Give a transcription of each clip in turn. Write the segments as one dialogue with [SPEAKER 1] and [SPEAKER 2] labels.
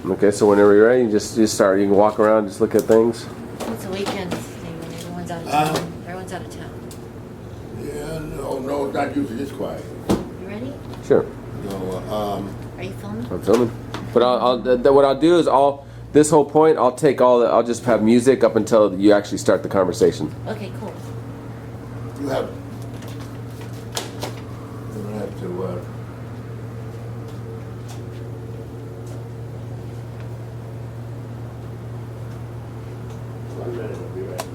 [SPEAKER 1] Okay, so whenever you're ready, you just start. You can walk around, just look at things.
[SPEAKER 2] It's a weekend thing when everyone's out of town. Everyone's out of town.
[SPEAKER 3] Yeah, no, not usually this quiet.
[SPEAKER 2] You ready?
[SPEAKER 1] Sure.
[SPEAKER 3] No,
[SPEAKER 2] Are you filming?
[SPEAKER 1] I'm filming. But what I'll do is this whole point, I'll take I'll just have music up until you actually start the conversation.
[SPEAKER 2] Okay, cool.
[SPEAKER 3] you have to. 1 minute, I'll be right back.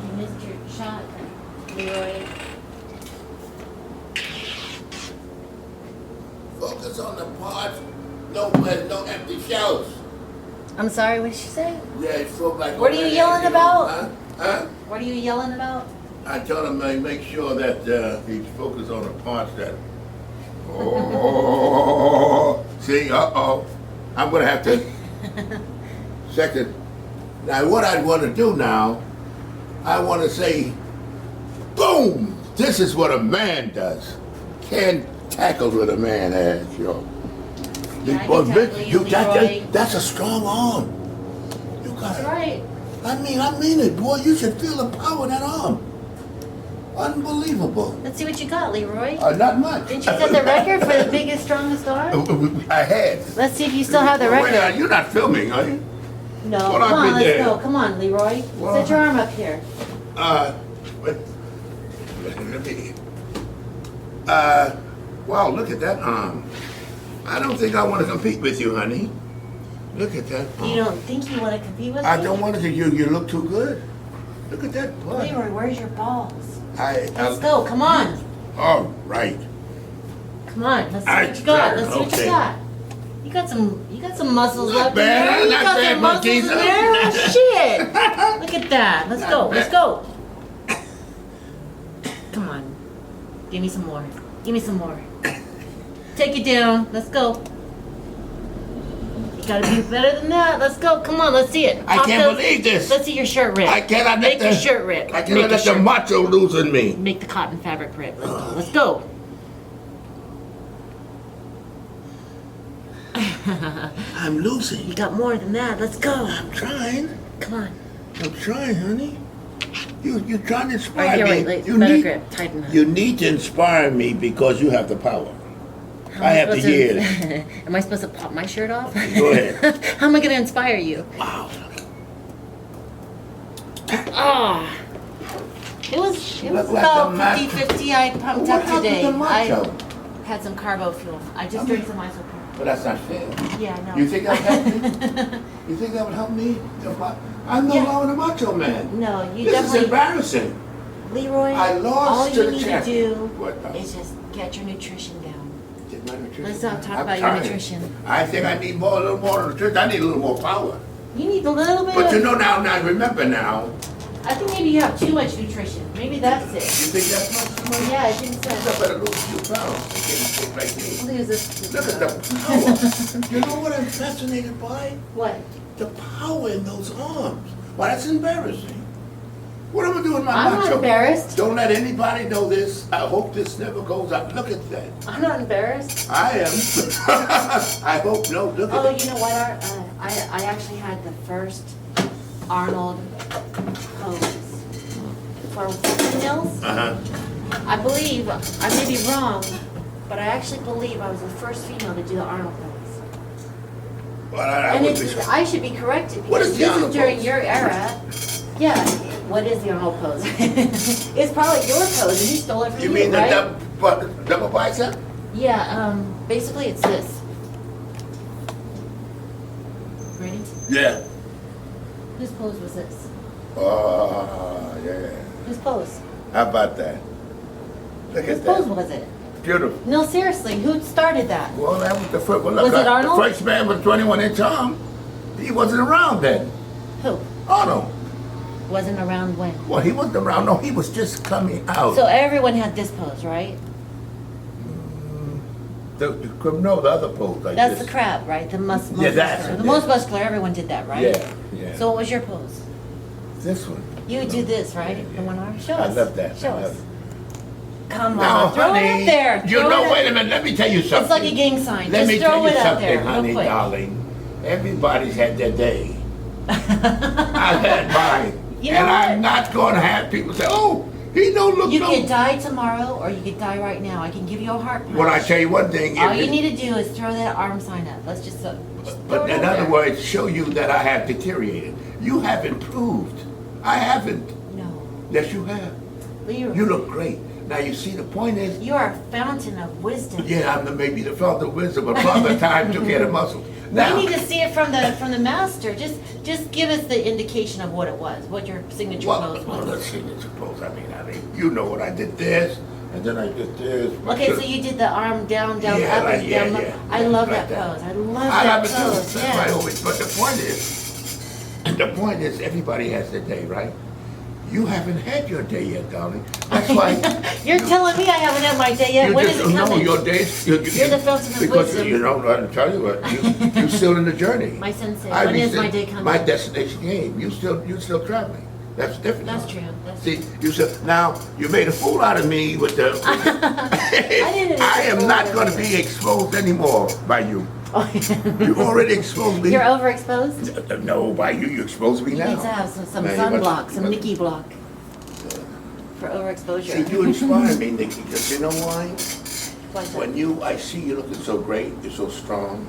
[SPEAKER 2] You missed your shot, Leroy.
[SPEAKER 3] Focus on the parts. No empty shells.
[SPEAKER 2] I'm sorry, what did she say?
[SPEAKER 3] Yeah, it's so like.
[SPEAKER 2] What are you yelling about?
[SPEAKER 3] Huh?
[SPEAKER 2] What are you yelling about?
[SPEAKER 3] I told him to make sure that he's focused on the parts that. Oh, see, I'm gonna have to. Second. Now, what I want to do now, I want to say, boom! This is what a man does. Can't tackle what a man has, yo.
[SPEAKER 2] Yeah, I can tackle you, Leroy.
[SPEAKER 3] That's a strong arm. You got
[SPEAKER 2] That's
[SPEAKER 3] it.
[SPEAKER 2] right.
[SPEAKER 3] I mean it, boy. You should feel the power of that arm. Unbelievable.
[SPEAKER 2] Let's see what you got, Leroy.
[SPEAKER 3] Not much.
[SPEAKER 2] Didn't you set the record for the biggest, strongest arm?
[SPEAKER 3] I had.
[SPEAKER 2] Let's see if you still have the
[SPEAKER 3] Wait,
[SPEAKER 2] record.
[SPEAKER 3] you're not filming, are you?
[SPEAKER 2] No,
[SPEAKER 3] What
[SPEAKER 2] come
[SPEAKER 3] I've
[SPEAKER 2] on,
[SPEAKER 3] been
[SPEAKER 2] let's
[SPEAKER 3] there.
[SPEAKER 2] go. Come on, Leroy.
[SPEAKER 3] Well-
[SPEAKER 2] Set your arm up here.
[SPEAKER 3] Wait. Let me. Wow, look at that arm. I don't think I want to compete with you, honey. Look at that arm.
[SPEAKER 2] You don't think you want to compete with
[SPEAKER 3] I
[SPEAKER 2] me?
[SPEAKER 3] don't want to. You look too good. Look at that butt.
[SPEAKER 2] Leroy, where's your balls? Let's
[SPEAKER 3] I,
[SPEAKER 2] go. Come on.
[SPEAKER 3] All right.
[SPEAKER 2] Come on. Let's see
[SPEAKER 3] I-
[SPEAKER 2] what you got. Let's see what
[SPEAKER 3] okay.
[SPEAKER 2] you got. You got some muscles
[SPEAKER 3] Not
[SPEAKER 2] up
[SPEAKER 3] bad,
[SPEAKER 2] there. You
[SPEAKER 3] not
[SPEAKER 2] got
[SPEAKER 3] bad,
[SPEAKER 2] some muscles
[SPEAKER 3] monkeys.
[SPEAKER 2] in there. Oh, shit. Look at that. Let's go. Let's go. Come on. Give me some more. Give me some more. Take it down. Let's go. You gotta be better than that. Let's go. Come on. Let's see it.
[SPEAKER 3] I
[SPEAKER 2] Pop
[SPEAKER 3] can't
[SPEAKER 2] those-
[SPEAKER 3] believe this.
[SPEAKER 2] Let's see your shirt rip.
[SPEAKER 3] I cannot
[SPEAKER 2] Make
[SPEAKER 3] let
[SPEAKER 2] your
[SPEAKER 3] the
[SPEAKER 2] shirt rip.
[SPEAKER 3] I
[SPEAKER 2] Make
[SPEAKER 3] cannot
[SPEAKER 2] your
[SPEAKER 3] let the
[SPEAKER 2] shirt-
[SPEAKER 3] macho lose in me.
[SPEAKER 2] Make the cotton fabric rip. Let's go. Let's go.
[SPEAKER 3] I'm losing.
[SPEAKER 2] You got more than that. Let's go.
[SPEAKER 3] I'm trying.
[SPEAKER 2] Come on.
[SPEAKER 3] I'm trying, honey. You're trying to inspire
[SPEAKER 2] Right here,
[SPEAKER 3] me.
[SPEAKER 2] wait.
[SPEAKER 3] You
[SPEAKER 2] Better
[SPEAKER 3] need,
[SPEAKER 2] grip. Tighten up.
[SPEAKER 3] you need to inspire me because you have the power.
[SPEAKER 2] How am
[SPEAKER 3] I have to
[SPEAKER 2] supposed
[SPEAKER 3] hear it.
[SPEAKER 2] Am I supposed to pop my shirt off?
[SPEAKER 3] Go ahead.
[SPEAKER 2] How am I going to inspire you?
[SPEAKER 3] Wow.
[SPEAKER 2] Ah. It was
[SPEAKER 3] Look like
[SPEAKER 2] about
[SPEAKER 3] the macho.
[SPEAKER 2] 50-50. I pumped
[SPEAKER 3] What
[SPEAKER 2] up
[SPEAKER 3] happened
[SPEAKER 2] today.
[SPEAKER 3] to macho?
[SPEAKER 2] had some carbo fuel. I just drank some isopropyl.
[SPEAKER 3] But that's not fair.
[SPEAKER 2] Yeah, I know.
[SPEAKER 3] You think that would help me? You think that would help me? I'm no
[SPEAKER 2] Yeah.
[SPEAKER 3] longer a macho man.
[SPEAKER 2] No, you
[SPEAKER 3] This is
[SPEAKER 2] definitely.
[SPEAKER 3] embarrassing.
[SPEAKER 2] Leroy,
[SPEAKER 3] I lost
[SPEAKER 2] all
[SPEAKER 3] to
[SPEAKER 2] you
[SPEAKER 3] the
[SPEAKER 2] need to
[SPEAKER 3] champ.
[SPEAKER 2] do
[SPEAKER 3] What now?
[SPEAKER 2] is just get your nutrition down.
[SPEAKER 3] Get my nutrition.
[SPEAKER 2] Let's not talk
[SPEAKER 3] I'm
[SPEAKER 2] about your
[SPEAKER 3] trying.
[SPEAKER 2] nutrition.
[SPEAKER 3] I think I need a little more nutrition. I need a little more power.
[SPEAKER 2] You need a little bit
[SPEAKER 3] But
[SPEAKER 2] of.
[SPEAKER 3] you know now, remember now.
[SPEAKER 2] I think maybe you have too much nutrition. Maybe that's
[SPEAKER 3] You
[SPEAKER 2] it.
[SPEAKER 3] think that's much?
[SPEAKER 2] Yeah, I think
[SPEAKER 3] I
[SPEAKER 2] so.
[SPEAKER 3] better lose a few pounds. and get in shape like me.
[SPEAKER 2] Lose this.
[SPEAKER 3] Look at the power. You know what I'm fascinated by?
[SPEAKER 2] What?
[SPEAKER 3] The power in those arms. Well, that's embarrassing. What am I doing with my
[SPEAKER 2] I'm
[SPEAKER 3] macho?
[SPEAKER 2] not embarrassed.
[SPEAKER 3] Don't let anybody know this. I hope this never goes up. Look at that.
[SPEAKER 2] I'm not embarrassed.
[SPEAKER 3] I am. I hope no. Look at
[SPEAKER 2] Oh,
[SPEAKER 3] it.
[SPEAKER 2] you know what? I actually had the first Arnold pose for females.
[SPEAKER 3] Uh-huh.
[SPEAKER 2] I believe, I may be wrong, but I actually believe I was the first female to do the Arnold pose.
[SPEAKER 3] Well, I
[SPEAKER 2] And
[SPEAKER 3] would be.
[SPEAKER 2] I should be corrected
[SPEAKER 3] What
[SPEAKER 2] because
[SPEAKER 3] is the
[SPEAKER 2] this
[SPEAKER 3] Arnold
[SPEAKER 2] is during
[SPEAKER 3] pose?
[SPEAKER 2] your era. Yeah, what is the Arnold pose? It's probably your pose and he stole it from
[SPEAKER 3] You
[SPEAKER 2] you,
[SPEAKER 3] mean the
[SPEAKER 2] right?
[SPEAKER 3] double bicep?
[SPEAKER 2] Yeah, basically it's this. Ready?
[SPEAKER 3] Yeah.
[SPEAKER 2] Whose pose was this?
[SPEAKER 3] Yeah.
[SPEAKER 2] Whose pose?
[SPEAKER 3] How about that? Look
[SPEAKER 2] Whose
[SPEAKER 3] at
[SPEAKER 2] pose
[SPEAKER 3] that.
[SPEAKER 2] was it?
[SPEAKER 3] Beautiful.
[SPEAKER 2] No, seriously, who started that?
[SPEAKER 3] Well, that was the first. Well, look,
[SPEAKER 2] Was it Arnold?
[SPEAKER 3] The first man with 21-inch arm. He wasn't around then.
[SPEAKER 2] Who?
[SPEAKER 3] Arnold.
[SPEAKER 2] Wasn't around when?
[SPEAKER 3] Well, he wasn't around. No, he was just coming out.
[SPEAKER 2] So everyone had this pose, right?
[SPEAKER 3] No, the other pose. Like
[SPEAKER 2] That's
[SPEAKER 3] this.
[SPEAKER 2] the crab, right? The most
[SPEAKER 3] Yeah, that's
[SPEAKER 2] muscular.
[SPEAKER 3] it,
[SPEAKER 2] The
[SPEAKER 3] yeah.
[SPEAKER 2] most muscular, everyone did that, right?
[SPEAKER 3] Yeah.
[SPEAKER 2] So what was your pose?
[SPEAKER 3] This one.
[SPEAKER 2] You do this, right?
[SPEAKER 3] Yeah,
[SPEAKER 2] The one arm? Show
[SPEAKER 3] I
[SPEAKER 2] us.
[SPEAKER 3] love that.
[SPEAKER 2] Show
[SPEAKER 3] I
[SPEAKER 2] us.
[SPEAKER 3] love it.
[SPEAKER 2] Come
[SPEAKER 3] Now,
[SPEAKER 2] on, throw it
[SPEAKER 3] honey,
[SPEAKER 2] up there.
[SPEAKER 3] You
[SPEAKER 2] Throw
[SPEAKER 3] know,
[SPEAKER 2] it up.
[SPEAKER 3] wait a minute. Let me tell you something.
[SPEAKER 2] It's like a gang sign.
[SPEAKER 3] Let
[SPEAKER 2] Just
[SPEAKER 3] me
[SPEAKER 2] throw
[SPEAKER 3] tell you
[SPEAKER 2] it out
[SPEAKER 3] something,
[SPEAKER 2] there,
[SPEAKER 3] honey,
[SPEAKER 2] real quick.
[SPEAKER 3] darling. Everybody's had their day. I've had mine.
[SPEAKER 2] You know
[SPEAKER 3] and
[SPEAKER 2] what?
[SPEAKER 3] I'm not going to have people say, oh, he don't look
[SPEAKER 2] You
[SPEAKER 3] no.
[SPEAKER 2] could die tomorrow or you could die right now. I can give you a heart punch.
[SPEAKER 3] Well, I tell you one thing.
[SPEAKER 2] All
[SPEAKER 3] if
[SPEAKER 2] you
[SPEAKER 3] it-
[SPEAKER 2] need to do is throw that arm sign up. Let's just throw
[SPEAKER 3] But
[SPEAKER 2] it
[SPEAKER 3] in
[SPEAKER 2] up
[SPEAKER 3] other
[SPEAKER 2] there.
[SPEAKER 3] words, show you that I have deteriorated. You have improved. I haven't.
[SPEAKER 2] No.
[SPEAKER 3] Yes, you have.
[SPEAKER 2] Leroy,
[SPEAKER 3] You look great. Now, you see, the point is,
[SPEAKER 2] you are a fountain of wisdom.
[SPEAKER 3] yeah, I'm maybe the father of wisdom, but father time took care of muscle. Now,
[SPEAKER 2] We need to see it from the master. Just give us the indication of what it was, what your signature pose
[SPEAKER 3] well,
[SPEAKER 2] was.
[SPEAKER 3] let's see, suppose, I mean, you know what, I did this, and then I did this.
[SPEAKER 2] Okay, so you did the arm down,
[SPEAKER 3] Yeah,
[SPEAKER 2] up,
[SPEAKER 3] like,
[SPEAKER 2] and
[SPEAKER 3] yeah,
[SPEAKER 2] down.
[SPEAKER 3] yeah,
[SPEAKER 2] I
[SPEAKER 3] yeah,
[SPEAKER 2] love
[SPEAKER 3] like
[SPEAKER 2] that
[SPEAKER 3] that.
[SPEAKER 2] pose. I love
[SPEAKER 3] I
[SPEAKER 2] that
[SPEAKER 3] love it too.
[SPEAKER 2] pose.
[SPEAKER 3] That's why I
[SPEAKER 2] Yeah.
[SPEAKER 3] always, but the point is, everybody has their day, right? You haven't had your day yet, darling. That's why.
[SPEAKER 2] You're telling me I haven't had my day yet.
[SPEAKER 3] You
[SPEAKER 2] When
[SPEAKER 3] just
[SPEAKER 2] is it
[SPEAKER 3] know
[SPEAKER 2] coming?
[SPEAKER 3] your days. You're
[SPEAKER 2] the fountain of
[SPEAKER 3] because
[SPEAKER 2] wisdom.
[SPEAKER 3] you know, I tell you what, you're still in the journey.
[SPEAKER 2] My sensei,
[SPEAKER 3] I
[SPEAKER 2] when is
[SPEAKER 3] understand.
[SPEAKER 2] my day coming?
[SPEAKER 3] My destination game. You're still traveling. That's different.
[SPEAKER 2] That's true. That's
[SPEAKER 3] See, you said now you made a fool out of me with the.
[SPEAKER 2] didn't
[SPEAKER 3] I am
[SPEAKER 2] fool
[SPEAKER 3] not
[SPEAKER 2] out
[SPEAKER 3] going
[SPEAKER 2] of
[SPEAKER 3] to
[SPEAKER 2] you.
[SPEAKER 3] be exposed anymore by you. You already exposed me.
[SPEAKER 2] You're overexposed?
[SPEAKER 3] No, by you. You exposed me
[SPEAKER 2] You
[SPEAKER 3] now.
[SPEAKER 2] need to have some
[SPEAKER 3] Now you
[SPEAKER 2] sunblock,
[SPEAKER 3] must-
[SPEAKER 2] some Nikki block for
[SPEAKER 3] See,
[SPEAKER 2] overexposure.
[SPEAKER 3] you inspire me, Nikki. Because you know why?
[SPEAKER 2] What's that?
[SPEAKER 3] When I see you looking so great, you're so strong,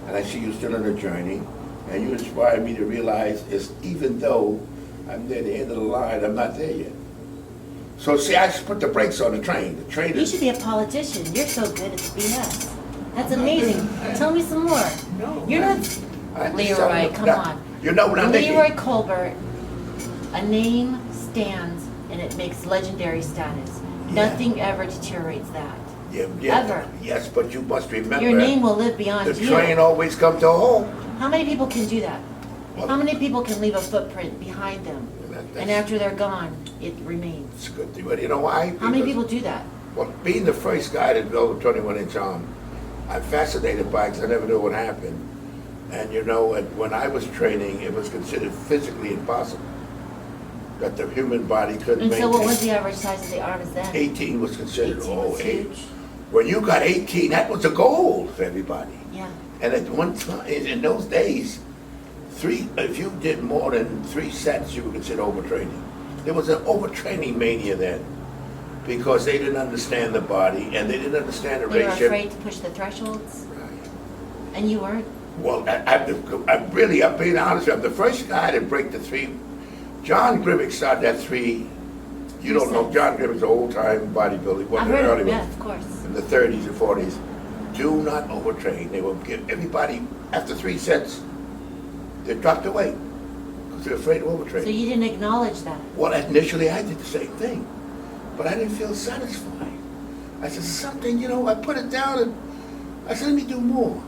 [SPEAKER 3] and I see you still on a journey, and you inspire me to realize is even though I'm near the end of the line, I'm not there yet. So see, I just put the brakes on the train. The train
[SPEAKER 2] You
[SPEAKER 3] is.
[SPEAKER 2] should be a politician. You're so good at BS. That's amazing. Tell me some more.
[SPEAKER 3] No,
[SPEAKER 2] You're
[SPEAKER 3] I-
[SPEAKER 2] not.
[SPEAKER 3] I just
[SPEAKER 2] Leroy,
[SPEAKER 3] tell you,
[SPEAKER 2] come
[SPEAKER 3] now,
[SPEAKER 2] on.
[SPEAKER 3] You know what I'm thinking?
[SPEAKER 2] Leroy Colbert, a name stands and it makes legendary status.
[SPEAKER 3] Yeah.
[SPEAKER 2] Nothing ever deteriorates that.
[SPEAKER 3] Yeah,
[SPEAKER 2] Ever.
[SPEAKER 3] Yes, but you must remember.
[SPEAKER 2] Your name will live beyond
[SPEAKER 3] The
[SPEAKER 2] you.
[SPEAKER 3] train always comes to a halt.
[SPEAKER 2] How many people can do that?
[SPEAKER 3] Well,
[SPEAKER 2] How many people can leave a footprint behind them?
[SPEAKER 3] That's-
[SPEAKER 2] And after they're gone, it remains.
[SPEAKER 3] It's a good thing, but you know why?
[SPEAKER 2] How many
[SPEAKER 3] Because-
[SPEAKER 2] people do that?
[SPEAKER 3] Well, being the first guy to build a 21-inch arm, I'm fascinated by it 'cause I never knew what happened. And you know, when I was training, it was considered physically impossible that the human body couldn't
[SPEAKER 2] And so
[SPEAKER 3] maintain.
[SPEAKER 2] what was the average size of the arms then?
[SPEAKER 3] 18 was considered
[SPEAKER 2] 18 was
[SPEAKER 3] eight.
[SPEAKER 2] huge.
[SPEAKER 3] When you got 18, that was a goal for everybody.
[SPEAKER 2] Yeah.
[SPEAKER 3] And at one time, in those days, if you did more than 3 sets, you were considered overtraining. There was an overtraining mania then because they didn't understand the body and they didn't understand the
[SPEAKER 2] They were
[SPEAKER 3] ratio.
[SPEAKER 2] afraid to push the thresholds,
[SPEAKER 3] Right.
[SPEAKER 2] and you weren't.
[SPEAKER 3] Well, I'm being honest with you, I'm the first guy to break the 3. John Grimmick started that 3. You don't know,
[SPEAKER 2] sets.
[SPEAKER 3] John Grimmick's an old-time bodybuilder. He
[SPEAKER 2] I've
[SPEAKER 3] wasn't an
[SPEAKER 2] heard
[SPEAKER 3] early
[SPEAKER 2] of
[SPEAKER 3] one.
[SPEAKER 2] yeah, of course.
[SPEAKER 3] in the 30s and 40s, do not overtrain. They will give everybody, after 3 sets, they dropped the weight because they're afraid of overtraining.
[SPEAKER 2] So you didn't acknowledge that?
[SPEAKER 3] Well, initially I did the same thing, but I didn't feel satisfied. I said, something, you know, I put it down and I said, let me do more.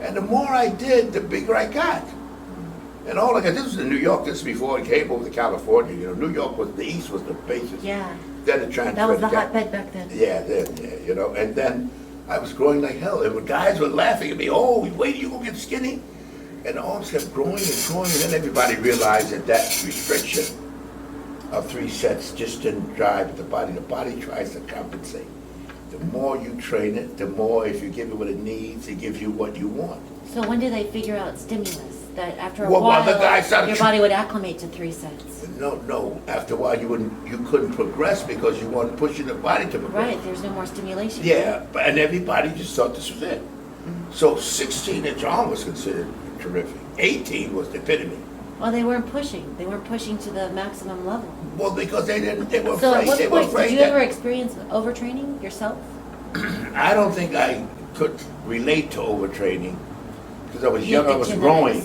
[SPEAKER 3] And the more I did, the bigger I got. And all I got, this was in New York, this was before it came over to California. You know, New York was, the East was the basis.
[SPEAKER 2] Yeah.
[SPEAKER 3] Then it transferred.
[SPEAKER 2] That was the
[SPEAKER 3] to Cal-
[SPEAKER 2] hotbed back then.
[SPEAKER 3] Yeah, you know, and then I was growing like hell. And the guys were laughing at me, oh, wait till you go get skinny. And the arms kept growing and growing, and then everybody realized that that restriction of 3 sets just didn't drive the body. The body tries to compensate. The more you train it, the more, if you give it what it needs, it gives you what you want.
[SPEAKER 2] So when did they figure out stimulus? That after a
[SPEAKER 3] Well,
[SPEAKER 2] while,
[SPEAKER 3] the guy started
[SPEAKER 2] your body would acclimate to 3 sets?
[SPEAKER 3] No. After a while, you couldn't progress because you weren't pushing the body to progress.
[SPEAKER 2] Right, there's no more stimulation.
[SPEAKER 3] Yeah, and everybody just thought this was it. So 16-inch arm was considered terrific. 18 was the epitome.
[SPEAKER 2] Well, they weren't pushing. They weren't pushing to the maximum level.
[SPEAKER 3] Well, because they were
[SPEAKER 2] So at
[SPEAKER 3] afraid.
[SPEAKER 2] what
[SPEAKER 3] They were
[SPEAKER 2] point,
[SPEAKER 3] afraid
[SPEAKER 2] did you
[SPEAKER 3] that-
[SPEAKER 2] ever experience overtraining yourself?
[SPEAKER 3] I don't think I could relate to overtraining because I was
[SPEAKER 2] You
[SPEAKER 3] young.
[SPEAKER 2] had
[SPEAKER 3] I
[SPEAKER 2] the
[SPEAKER 3] was
[SPEAKER 2] genetics.
[SPEAKER 3] growing.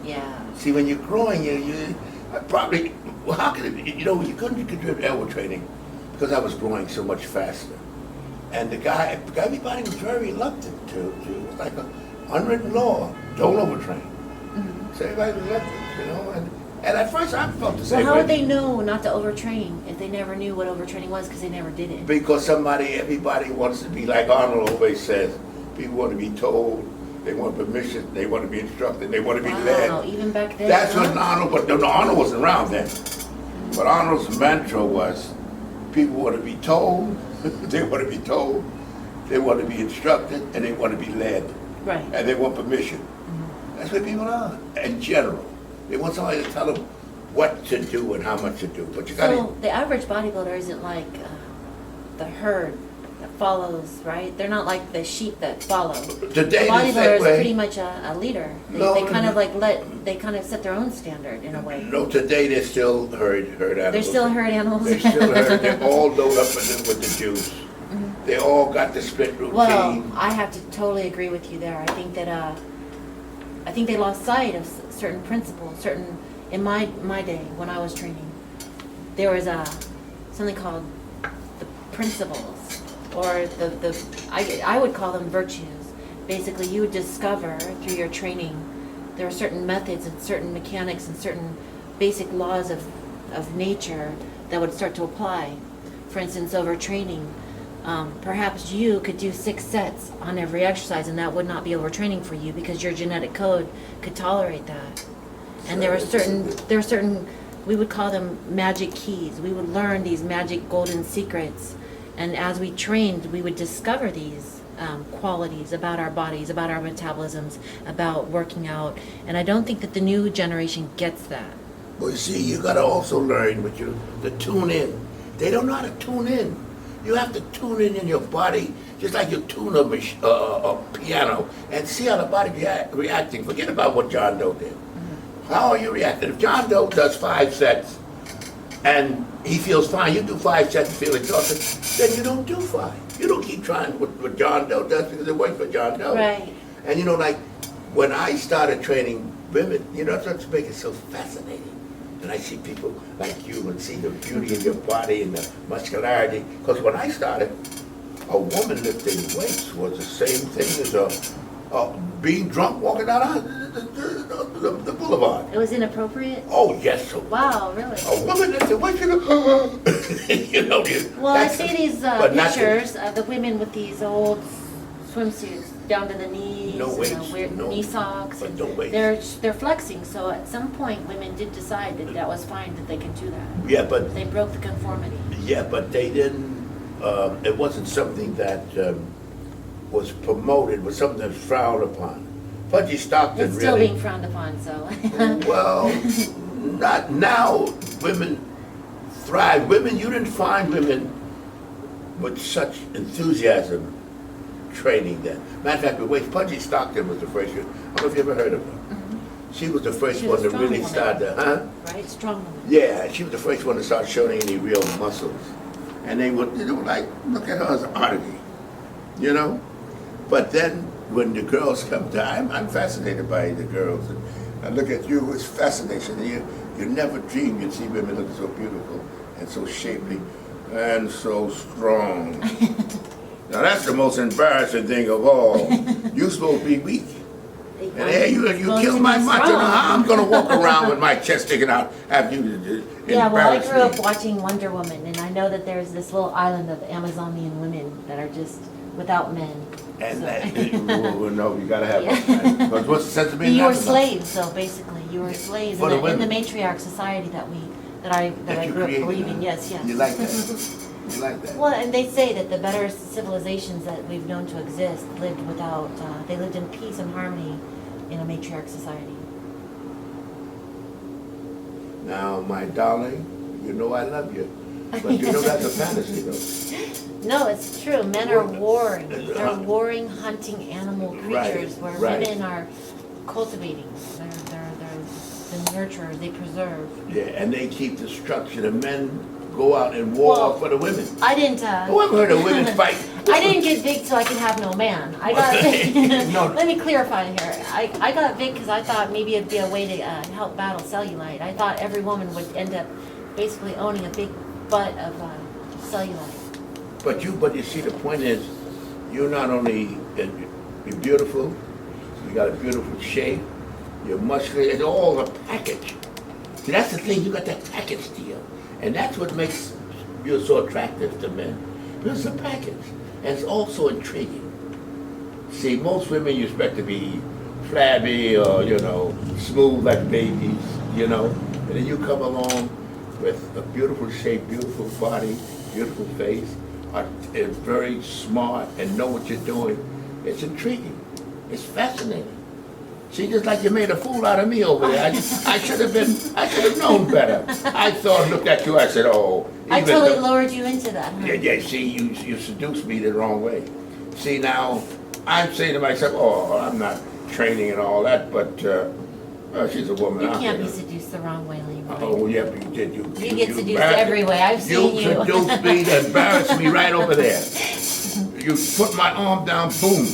[SPEAKER 2] Yeah.
[SPEAKER 3] See, when you're growing, you I probably, well, how could it, you know, you couldn't contribute overtraining because I was growing so much faster. And the guy, everybody was very reluctant to it was like a unwritten law, don't overtrain. So everybody was reluctant, you know, and at first I felt the
[SPEAKER 2] Well,
[SPEAKER 3] same
[SPEAKER 2] how
[SPEAKER 3] way.
[SPEAKER 2] would they know not to overtrain if they never knew what overtraining was because they never did it?
[SPEAKER 3] Because everybody wants to be like Arnold always says, people want to be told, they want permission, they want to be instructed, they want to be led.
[SPEAKER 2] Wow, even back then.
[SPEAKER 3] That's
[SPEAKER 2] huh?
[SPEAKER 3] what Arnold, but no, Arnold wasn't around then. But Arnold's mantra was, people want to be told, they want to be told, they want to be instructed, and they want to be led.
[SPEAKER 2] Right.
[SPEAKER 3] And they want permission. That's what people are, in general. They want somebody to tell them what to do and how much to do. But you got
[SPEAKER 2] So
[SPEAKER 3] to,
[SPEAKER 2] the average bodybuilder isn't like the herd that follows, right? They're not like the sheep that follow.
[SPEAKER 3] today
[SPEAKER 2] The
[SPEAKER 3] the
[SPEAKER 2] bodybuilder
[SPEAKER 3] same
[SPEAKER 2] is
[SPEAKER 3] way.
[SPEAKER 2] pretty much a leader.
[SPEAKER 3] No,
[SPEAKER 2] They kind
[SPEAKER 3] no.
[SPEAKER 2] of they kind of set their own standard in a way.
[SPEAKER 3] No, today they're still herd animals.
[SPEAKER 2] They're still herd animals.
[SPEAKER 3] They're still herd. They're all loaded up with the juice. They all got the split routine.
[SPEAKER 2] Well, I have to totally agree with you there. I think that I think they lost sight of certain principles. In my day when I was training, there was something called the principles, or I would call them virtues. Basically, you would discover through your training there are certain methods and certain mechanics and certain basic laws of nature that would start to apply. For instance, overtraining. Perhaps you could do 6 sets on every exercise, and that would not be overtraining for you because your genetic code could tolerate that. And there are certain, we would call them magic keys. We would learn these magic golden secrets, and as we trained, we would discover these qualities about our bodies, about our metabolisms, about working out. And I don't think that the new generation gets that.
[SPEAKER 3] Well, you see, you got to also learn to tune in. They don't know how to tune in. You have to tune in your body, just like you tune a piano, and see how the body reacting. Forget about what John Doe did. How are you reacting? If John Doe does 5 sets and he feels fine, you do 5 sets and feel exhausted, then you don't do 5. You don't keep trying what John Doe does because it works for John Doe.
[SPEAKER 2] Right.
[SPEAKER 3] And you know, like when I started training women, you know, that's what makes it so fascinating. And I see people like you and see the beauty in your body and the muscularity. Because when I started, a woman lifting weights was the same thing as being drunk walking down the boulevard.
[SPEAKER 2] It was inappropriate?
[SPEAKER 3] Oh, yes.
[SPEAKER 2] Wow, really?
[SPEAKER 3] A woman lifting weights, you know, you know.
[SPEAKER 2] Well, I see these
[SPEAKER 3] but not the-
[SPEAKER 2] pictures of the women with these old swimsuits down to the knees,
[SPEAKER 3] No
[SPEAKER 2] and
[SPEAKER 3] weights,
[SPEAKER 2] the weird
[SPEAKER 3] no-
[SPEAKER 2] knee socks.
[SPEAKER 3] but
[SPEAKER 2] And
[SPEAKER 3] no weights.
[SPEAKER 2] they're flexing, so at some point women did decide that that was fine, that they can do that.
[SPEAKER 3] Yeah, but
[SPEAKER 2] They broke the conformity.
[SPEAKER 3] they didn't. It wasn't something that was promoted. Was something that was frowned upon. Pudgy Stockton
[SPEAKER 2] It's still
[SPEAKER 3] really.
[SPEAKER 2] being frowned upon, so.
[SPEAKER 3] Well, not now. Women thrive. Women, you didn't find women with such enthusiasm training then. Matter of fact, the way Pudgy Stockton was the first one. I don't know if you ever heard of her. She was the first
[SPEAKER 2] She was
[SPEAKER 3] one
[SPEAKER 2] a
[SPEAKER 3] to
[SPEAKER 2] strong
[SPEAKER 3] really
[SPEAKER 2] woman.
[SPEAKER 3] start to,
[SPEAKER 2] Right, strong woman.
[SPEAKER 3] Yeah, she was the first one to start showing any real muscles. And they were like, look at her as an oddity. you know. But then when the girls come time, I'm fascinated by the girls. And I look at you with fascination. You never dreamed you'd see women look so beautiful and so shapely and so strong. Now that's the most embarrassing thing of all. You're supposed to be weak. And hey, you killed my mind. I'm going to walk around with my chest sticking out after you
[SPEAKER 2] Yeah, well, I
[SPEAKER 3] embarrass
[SPEAKER 2] grew up
[SPEAKER 3] me.
[SPEAKER 2] watching Wonder Woman, and I know that there's this little island of Amazonian women that are just without men.
[SPEAKER 3] And
[SPEAKER 2] So-
[SPEAKER 3] that, well, no, you got to have
[SPEAKER 2] Yeah.
[SPEAKER 3] But what's the sense of being
[SPEAKER 2] You were
[SPEAKER 3] Amazon?
[SPEAKER 2] slaves, so basically, you were slaves
[SPEAKER 3] For the
[SPEAKER 2] in the
[SPEAKER 3] women.
[SPEAKER 2] matriarch society that I
[SPEAKER 3] That you
[SPEAKER 2] grew up
[SPEAKER 3] created,
[SPEAKER 2] believing.
[SPEAKER 3] huh?
[SPEAKER 2] Yes, yes.
[SPEAKER 3] You like that? You like that?
[SPEAKER 2] Well, and they say that the better civilizations that we've known to exist lived without, they lived in peace and harmony in a matriarch society.
[SPEAKER 3] Now, my darling, you know I love you. But you know that's a fantasy, though.
[SPEAKER 2] No, it's true. Men are
[SPEAKER 3] Well,
[SPEAKER 2] warring.
[SPEAKER 3] uh,
[SPEAKER 2] They're warring, hunting animal
[SPEAKER 3] Right,
[SPEAKER 2] creatures, where
[SPEAKER 3] right.
[SPEAKER 2] women are cultivating. They're the nurturers. They preserve.
[SPEAKER 3] Yeah, and they keep the structure. The men go out and war
[SPEAKER 2] Well,
[SPEAKER 3] for the women.
[SPEAKER 2] I didn't.
[SPEAKER 3] Who ever heard of women fight?
[SPEAKER 2] I didn't get big so I could have no man. I got
[SPEAKER 3] No.
[SPEAKER 2] Let me clarify here. I got big because I thought maybe it'd be a way to help battle cellulite. I thought every woman would end up basically owning a big butt of cellulite.
[SPEAKER 3] But you see, the point is, you're not only you're beautiful, you got a beautiful shape, you're muscular. It's all a package. See, that's the thing. You got that package deal, and that's what makes you so attractive to men. It's a package, and it's also intriguing. See, most women you expect to be flabby or smooth like babies, and then you come along with a beautiful shape, beautiful body, beautiful face, are very smart and know what you're doing. It's intriguing. It's fascinating. See, just like you made a fool out of me over there. I should have known better. I thought, looked at you, I said, oh.
[SPEAKER 2] I
[SPEAKER 3] even
[SPEAKER 2] totally
[SPEAKER 3] though-
[SPEAKER 2] lowered you into that. Huh?
[SPEAKER 3] Yeah, see, you seduced me the wrong way. See, now, I'm saying to myself, oh, I'm not training and all that, but she's a woman.
[SPEAKER 2] You
[SPEAKER 3] out
[SPEAKER 2] can't
[SPEAKER 3] there.
[SPEAKER 2] be seduced the wrong way, Leroy.
[SPEAKER 3] Oh, yeah, but you did.
[SPEAKER 2] You get seduced
[SPEAKER 3] embarrassed-
[SPEAKER 2] every way. I've seen you.
[SPEAKER 3] seduced me to embarrass me right over there. You put my arm down, boom,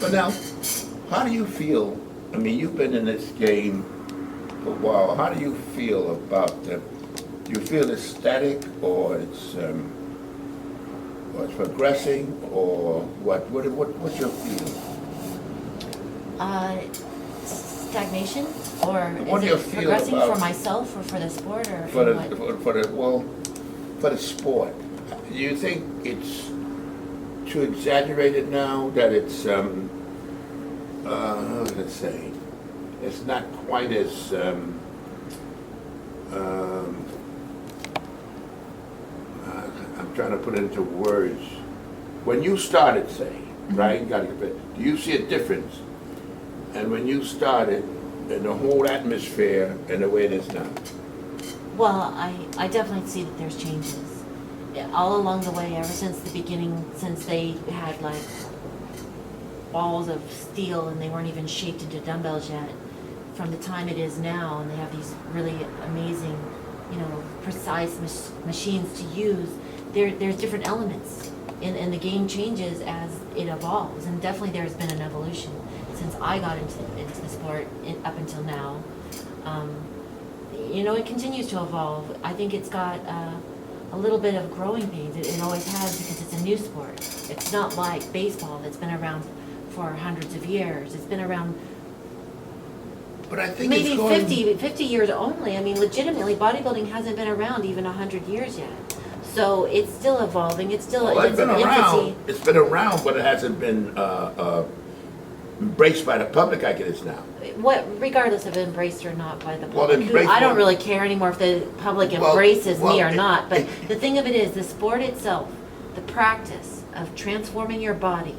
[SPEAKER 3] But now, how do you feel? I mean, you've been in this game for a while. How do you feel about do you feel it's static or it's progressing or what? What's your feeling?
[SPEAKER 2] Stagnation, or
[SPEAKER 3] What do
[SPEAKER 2] is
[SPEAKER 3] you
[SPEAKER 2] it
[SPEAKER 3] feel
[SPEAKER 2] progressing
[SPEAKER 3] about-
[SPEAKER 2] for myself or for the sport or
[SPEAKER 3] For
[SPEAKER 2] what?
[SPEAKER 3] for the sport, do you think it's too exaggerated now that it's let's say it's not quite as I'm trying to put it into words. When you started, say, right? Do you see a difference? And when you started, and the whole atmosphere and the way it is now.
[SPEAKER 2] Well, I definitely see that there's changes. Yeah, all along the way, ever since the beginning, since they had like balls of steel and they weren't even shaped into dumbbells yet, from the time it is now, and they have these really amazing, precise machines to use, there's different elements. And the game changes as it evolves, and definitely there's been an evolution since I got into the sport up until now. It continues to evolve. I think it's got a little bit of growing pains. It always has, because it's a new sport. It's not like baseball that's been around for hundreds of years. It's been around
[SPEAKER 3] But I think
[SPEAKER 2] maybe
[SPEAKER 3] it's going,
[SPEAKER 2] 50 years only. I mean, legitimately, bodybuilding hasn't been around even 100 years yet. So it's still evolving. It's still
[SPEAKER 3] well,
[SPEAKER 2] it's
[SPEAKER 3] been
[SPEAKER 2] in
[SPEAKER 3] around.
[SPEAKER 2] infancy.
[SPEAKER 3] It's been around, but it hasn't been embraced by the public like it is now.
[SPEAKER 2] Regardless of embraced or not by the
[SPEAKER 3] Well,
[SPEAKER 2] public,
[SPEAKER 3] embraced
[SPEAKER 2] I don't
[SPEAKER 3] one-
[SPEAKER 2] really care anymore if the public
[SPEAKER 3] Well,
[SPEAKER 2] embraces me
[SPEAKER 3] well,
[SPEAKER 2] or not. But the thing of it is, the sport itself, the practice of transforming your body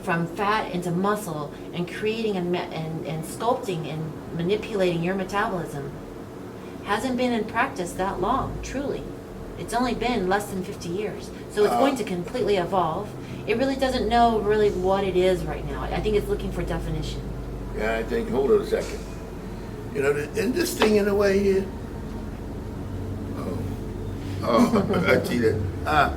[SPEAKER 2] from fat into muscle and creating and sculpting and manipulating your metabolism hasn't been in practice that long, truly. It's only been less than 50 years. So it's going to completely evolve. It really doesn't know really what it is right now. I think it's looking for definition.
[SPEAKER 3] Yeah, I think, hold on a second. And this thing in a way here. I see that.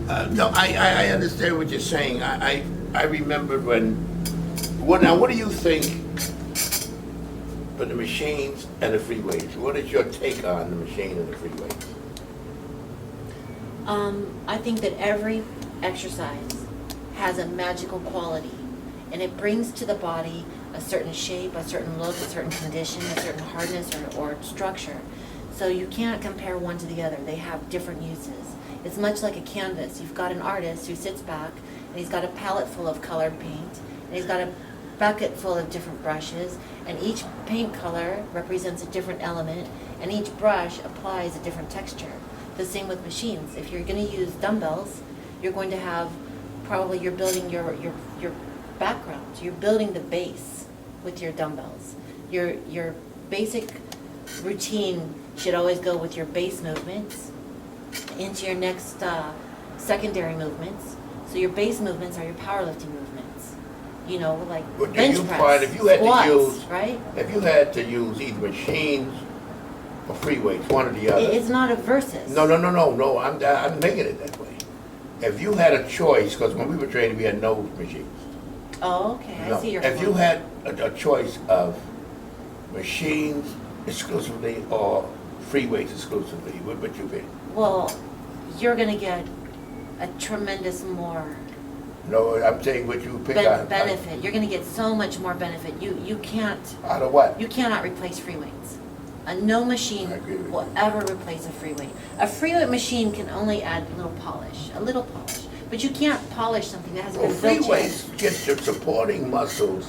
[SPEAKER 3] No, I understand what you're saying. I remembered now what do you think for the machines and the freeways? What is your take on the machine and the freeways?
[SPEAKER 2] I think that every exercise has a magical quality, and it brings to the body a certain shape, a certain look, a certain condition, a certain hardness or structure. So you can't compare one to the other. They have different uses. It's much like a canvas. You've got an artist who sits back, and he's got a palette full of colored paint, and he's got a bucket full of different brushes, and each paint color represents a different element, and each brush applies a different texture. The same with machines. If you're going to use dumbbells, you're going to have, probably you're building your background. You're building the base with your dumbbells. Your basic routine should always go with your base movements into your next secondary movements. So your base movements are your powerlifting movements. You know, like
[SPEAKER 3] But
[SPEAKER 2] bench
[SPEAKER 3] you
[SPEAKER 2] press,
[SPEAKER 3] find if you had
[SPEAKER 2] squats,
[SPEAKER 3] to use,
[SPEAKER 2] right?
[SPEAKER 3] if you had to use either machines or free weights, one or the other.
[SPEAKER 2] It's not a versus.
[SPEAKER 3] No. I'm making it that way. If you had a choice, because when we were training, we had no machines.
[SPEAKER 2] Oh, okay. I
[SPEAKER 3] No.
[SPEAKER 2] see your
[SPEAKER 3] If you
[SPEAKER 2] point.
[SPEAKER 3] had a choice of machines exclusively or free weights exclusively, what would you pick?
[SPEAKER 2] Well, you're going to get a tremendous more
[SPEAKER 3] No, I'm saying what you pick on.
[SPEAKER 2] benefit. You're going to get so much more benefit. You can't.
[SPEAKER 3] Out of what?
[SPEAKER 2] You cannot replace free weights. No machine
[SPEAKER 3] I agree with
[SPEAKER 2] will
[SPEAKER 3] you.
[SPEAKER 2] ever replace a free weight. A free weight machine can only add a little polish. But you can't polish something that hasn't
[SPEAKER 3] Well,
[SPEAKER 2] been
[SPEAKER 3] free
[SPEAKER 2] built
[SPEAKER 3] weights
[SPEAKER 2] yet.
[SPEAKER 3] get your supporting muscles,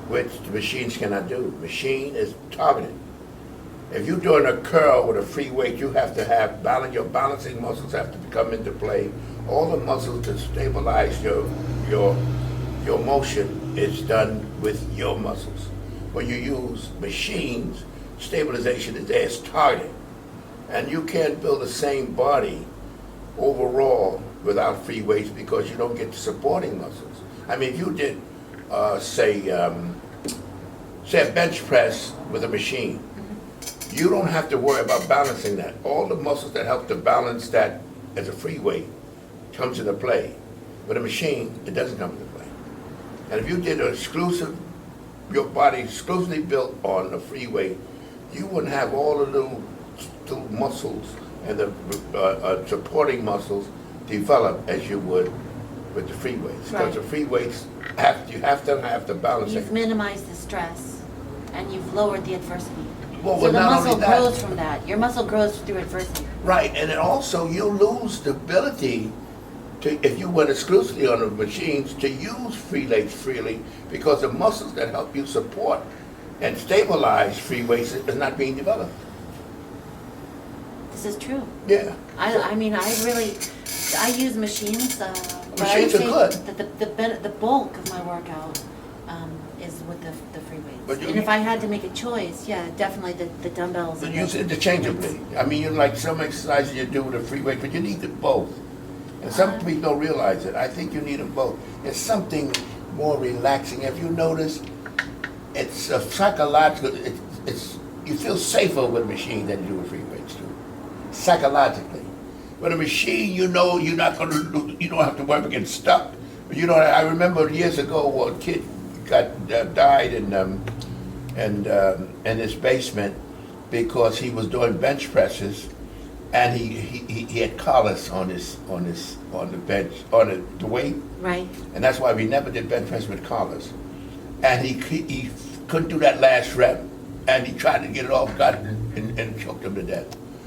[SPEAKER 3] which the machines cannot do. Machine is targeted. If you're doing a curl with a free weight, you have to have balance. Your balancing muscles have to come into play. All the muscles to stabilize your motion is done with your muscles. When you use machines, stabilization is there, it's targeted. And you can't build the same body overall without free weights because you don't get the supporting muscles. I mean, if you did, say a bench press with a machine, you don't have to worry about balancing that. All the muscles that help to balance that as a free weight comes into play. With a machine, it doesn't come into play. And if you did your body exclusively built on a free weight, you wouldn't have all the little muscles and the supporting muscles develop as you would with the free weights. Because the
[SPEAKER 2] Right.
[SPEAKER 3] free weights, you have to balance
[SPEAKER 2] You've
[SPEAKER 3] it.
[SPEAKER 2] minimized the stress and you've lowered the adversity.
[SPEAKER 3] Well,
[SPEAKER 2] So the
[SPEAKER 3] not
[SPEAKER 2] muscle
[SPEAKER 3] only that-
[SPEAKER 2] grows from that. Your muscle grows through adversity.
[SPEAKER 3] Right, and then also you lose the ability to, if you went exclusively on the machines, to use free weights freely because the muscles that help you support and stabilize free weights is not being developed.
[SPEAKER 2] This is true.
[SPEAKER 3] Yeah.
[SPEAKER 2] I mean, I use machines, but I
[SPEAKER 3] Machines
[SPEAKER 2] would
[SPEAKER 3] are
[SPEAKER 2] say that the bulk of my workout is with the free weights.
[SPEAKER 3] But you-
[SPEAKER 2] And if I had to make a choice, yeah, definitely the dumbbells.
[SPEAKER 3] But
[SPEAKER 2] and
[SPEAKER 3] use
[SPEAKER 2] the-
[SPEAKER 3] it interchangeably. I mean, you like some exercises you do with a free weight, but you need them both. And some people don't realize it. I think you need them both. It's something more relaxing. If you notice, it's a psychological. You feel safer with a machine than you do with free weights too. Psychologically, with a machine, you know you're not going to. You don't have to worry about getting stuck. But you know, I remember years ago, a kid died in his basement because he was doing bench presses, and he had collars on the bench on the weight,
[SPEAKER 2] Right.
[SPEAKER 3] and that's why we never did bench press with collars. And he couldn't do that last rep, and he tried to get it off, got it, and choked him to death.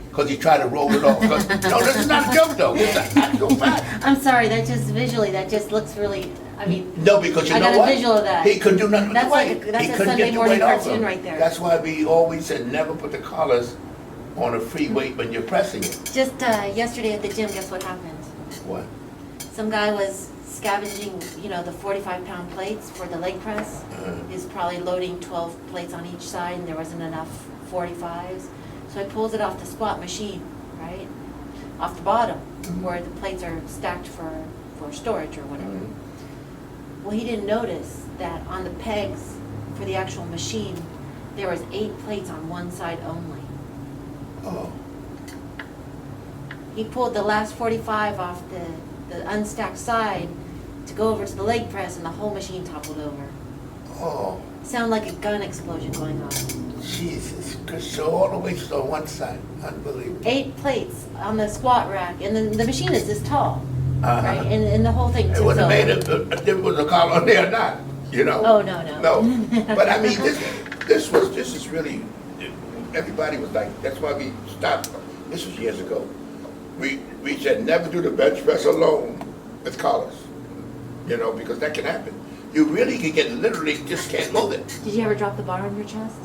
[SPEAKER 3] Because he tried to roll it off. No, this is not a joke though. It's an actual fact.
[SPEAKER 2] I'm sorry, that just looks really, I mean.
[SPEAKER 3] No, because you
[SPEAKER 2] I
[SPEAKER 3] know
[SPEAKER 2] got a
[SPEAKER 3] what?
[SPEAKER 2] visual of that.
[SPEAKER 3] He couldn't do nothing with
[SPEAKER 2] That's
[SPEAKER 3] the weight.
[SPEAKER 2] like that's
[SPEAKER 3] He
[SPEAKER 2] a
[SPEAKER 3] couldn't
[SPEAKER 2] Sunday
[SPEAKER 3] get the
[SPEAKER 2] morning
[SPEAKER 3] weight off
[SPEAKER 2] cartoon
[SPEAKER 3] him.
[SPEAKER 2] right there.
[SPEAKER 3] That's why we always said never put the collars on a free weight when you're pressing it.
[SPEAKER 2] Just yesterday at the gym, guess what happened?
[SPEAKER 3] What?
[SPEAKER 2] Some guy was scavenging, the 45-pound plates for the leg press. He was probably loading 12 plates on each side, and there wasn't enough 45s. So he pulls it off the squat machine, right? Off the bottom, where the plates are stacked for storage or whatever.
[SPEAKER 3] Mhm.
[SPEAKER 2] Well, he didn't notice that on the pegs for the actual machine, there was 8 plates on one side only.
[SPEAKER 3] Oh.
[SPEAKER 2] he pulled the last 45 off the unstacked side to go over to the leg press, and the whole machine toppled over.
[SPEAKER 3] Oh,
[SPEAKER 2] Sounded like a gun explosion going on.
[SPEAKER 3] Jesus Christ. So all the way to one side. Unbelievable.
[SPEAKER 2] 8 plates on the squat rack, and then the machine is this tall,
[SPEAKER 3] Uh-huh.
[SPEAKER 2] right? And the whole thing
[SPEAKER 3] It
[SPEAKER 2] tips
[SPEAKER 3] would have
[SPEAKER 2] over.
[SPEAKER 3] made a difference was a collar on there or not, you know?
[SPEAKER 2] Oh, no.
[SPEAKER 3] No, but I mean, this is really, everybody was like, that's why we stopped. This was years ago. We said never do the bench press alone with collars, you know, because that can happen. You really can get literally just can't move it.
[SPEAKER 2] Did you ever drop the bar on your chest?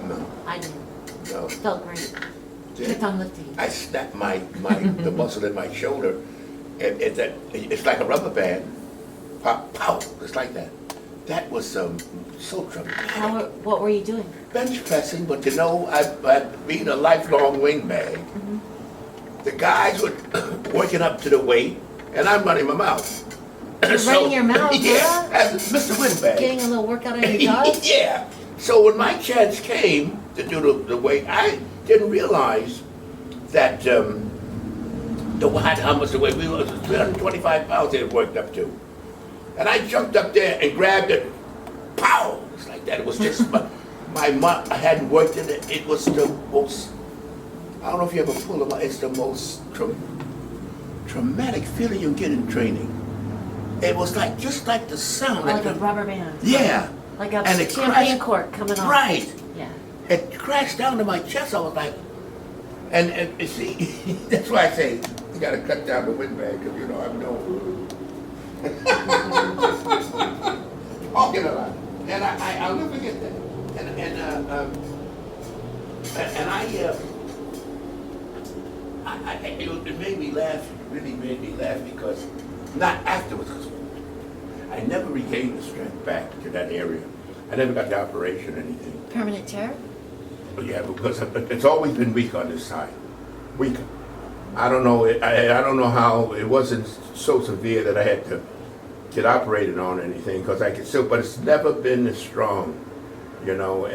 [SPEAKER 3] No,
[SPEAKER 2] I did.
[SPEAKER 3] no.
[SPEAKER 2] It felt great. Kept on lifting.
[SPEAKER 3] I snapped the muscle in my shoulder, and it's like a rubber band. Pop, pow, it's like that. That was so traumatic.
[SPEAKER 2] What were you doing?
[SPEAKER 3] Bench pressing, but you know, being a lifelong wingman, the guys were working up to the weight, and I'm running my mouth.
[SPEAKER 2] You're running your mouth,
[SPEAKER 3] yeah,
[SPEAKER 2] huh?
[SPEAKER 3] as Mr. Windbag.
[SPEAKER 2] Getting a little workout on your jaws?
[SPEAKER 3] Yeah. So when my chance came to do the weight, I didn't realize that how much the weight we was 325 pounds they had worked up to, and I jumped up there and grabbed it. Pow! It's like that. It was just I hadn't worked in it. It was the most. I don't know if you ever pull them. It's the most traumatic feeling you get in training. It was like just like the sound.
[SPEAKER 2] Like a rubber band.
[SPEAKER 3] Yeah.
[SPEAKER 2] Like a
[SPEAKER 3] And it
[SPEAKER 2] champagne
[SPEAKER 3] crashed-
[SPEAKER 2] cork coming off.
[SPEAKER 3] Right.
[SPEAKER 2] Yeah.
[SPEAKER 3] It crashed down to my chest. I was like, and you see, that's why I say you got to cut down the windbag because you know I'm known. Talking a lot, and I'll never forget that. It made me laugh. It really made me laugh because not afterwards. 'Cause I never regained the strength back to that area. I never got the operation or anything.
[SPEAKER 2] Permanent tear?
[SPEAKER 3] But yeah, because it's always been weak on this side. Weaker. I don't know. I don't know how it wasn't so severe that I had to get operated on or anything because I could still. But it's never been as strong, you know.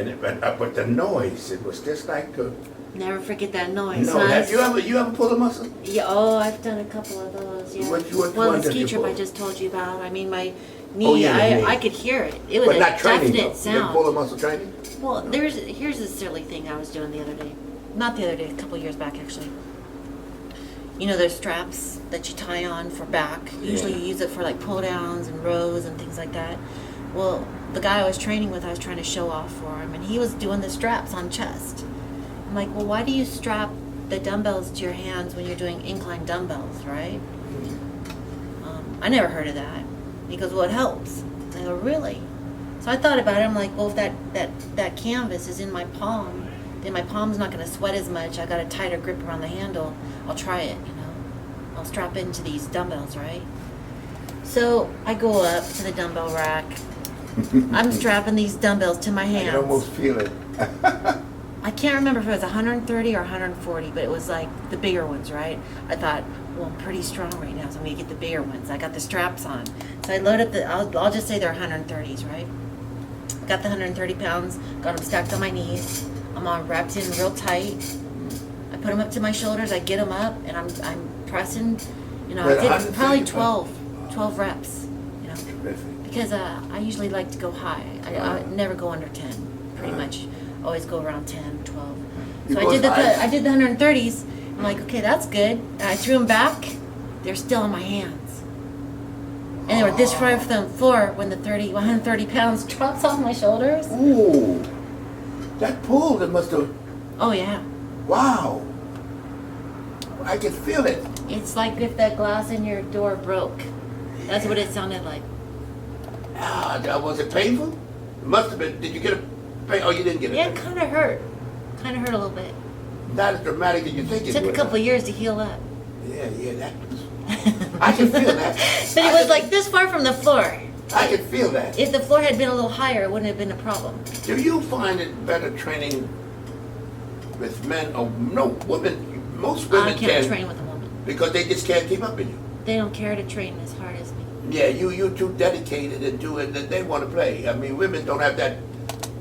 [SPEAKER 3] But the noise, it was just like a.
[SPEAKER 2] Never forget that noise.
[SPEAKER 3] No,
[SPEAKER 2] huh?
[SPEAKER 3] have you ever pulled a muscle?
[SPEAKER 2] Yeah, oh, I've done a couple of those, yeah.
[SPEAKER 3] What
[SPEAKER 2] Well,
[SPEAKER 3] one
[SPEAKER 2] the
[SPEAKER 3] did you
[SPEAKER 2] ski trip I
[SPEAKER 3] pull?
[SPEAKER 2] just told you about, I mean, my knee,
[SPEAKER 3] Oh, yeah, the knee.
[SPEAKER 2] I could hear it. It was
[SPEAKER 3] But
[SPEAKER 2] a
[SPEAKER 3] not training.
[SPEAKER 2] definite
[SPEAKER 3] Though. You ever pull a
[SPEAKER 2] sound.
[SPEAKER 3] muscle training?
[SPEAKER 2] Well, here's a silly thing I was doing the other day. Not the other day, a couple years back, actually. You know those straps that you tie on for back? Usually you use it for like pull downs and rows and things like that. Well, the guy I was training with, I was trying to show off for him, and he was doing the straps on chest. I'm like, well, why do you strap the dumbbells to your hands when you're doing incline dumbbells, right? I never heard of that. He goes, well, it helps. I go, really? So I thought about it. I'm like, well, if that canvas is in my palm, then my palm's not going to sweat as much. I got a tighter grip around the handle. I'll try it, you know. I'll strap into these dumbbells, right? So I go up to the dumbbell rack. I'm strapping these dumbbells to my
[SPEAKER 3] I
[SPEAKER 2] hands.
[SPEAKER 3] can almost feel it.
[SPEAKER 2] I can't remember if it was 130 or 140, but it was like the bigger ones, right? I thought, well, I'm pretty strong right now, so I'm gonna get the bigger ones. I got the straps on. So I load up I'll just say they're 130s, right? Got the 130 pounds, got them stacked on my knees. I'm all wrapped in real tight. I put them up to my shoulders, I get them up, and I'm pressing, you know, I
[SPEAKER 3] But
[SPEAKER 2] did probably
[SPEAKER 3] 130
[SPEAKER 2] 12 reps, you know,
[SPEAKER 3] Terrific.
[SPEAKER 2] because I usually like to go high. I never go under 10, pretty much. Always go around 10, 12.
[SPEAKER 3] You
[SPEAKER 2] So
[SPEAKER 3] go as high?
[SPEAKER 2] I did the 130s. I'm like, okay, that's good. And I threw them back. They're still in my hands. And they were this far from the floor when the 130 pounds drops off my shoulders.
[SPEAKER 3] Ooh, that pull, that must have,
[SPEAKER 2] Oh yeah.
[SPEAKER 3] wow. I can feel it.
[SPEAKER 2] It's like if that glass in your door broke. That's what it sounded like.
[SPEAKER 3] Was it painful? It must have been. Did you get a pain? Oh, you didn't get it.
[SPEAKER 2] Yeah, it kind of hurt. Kind of hurt a little bit.
[SPEAKER 3] Not as dramatic as you think it
[SPEAKER 2] Took
[SPEAKER 3] would.
[SPEAKER 2] a couple of years to heal up.
[SPEAKER 3] Yeah, that was. I can feel that.
[SPEAKER 2] But it was like this far from the floor.
[SPEAKER 3] I can feel that.
[SPEAKER 2] If the floor had been a little higher, it wouldn't have been a problem.
[SPEAKER 3] Do you find it better training with men or no women? Most women
[SPEAKER 2] I can't train with a woman.
[SPEAKER 3] because they just can't keep up with you.
[SPEAKER 2] They don't care to train as hard as me.
[SPEAKER 3] Yeah, you're too dedicated and do it. They want to play. I mean, women don't have that.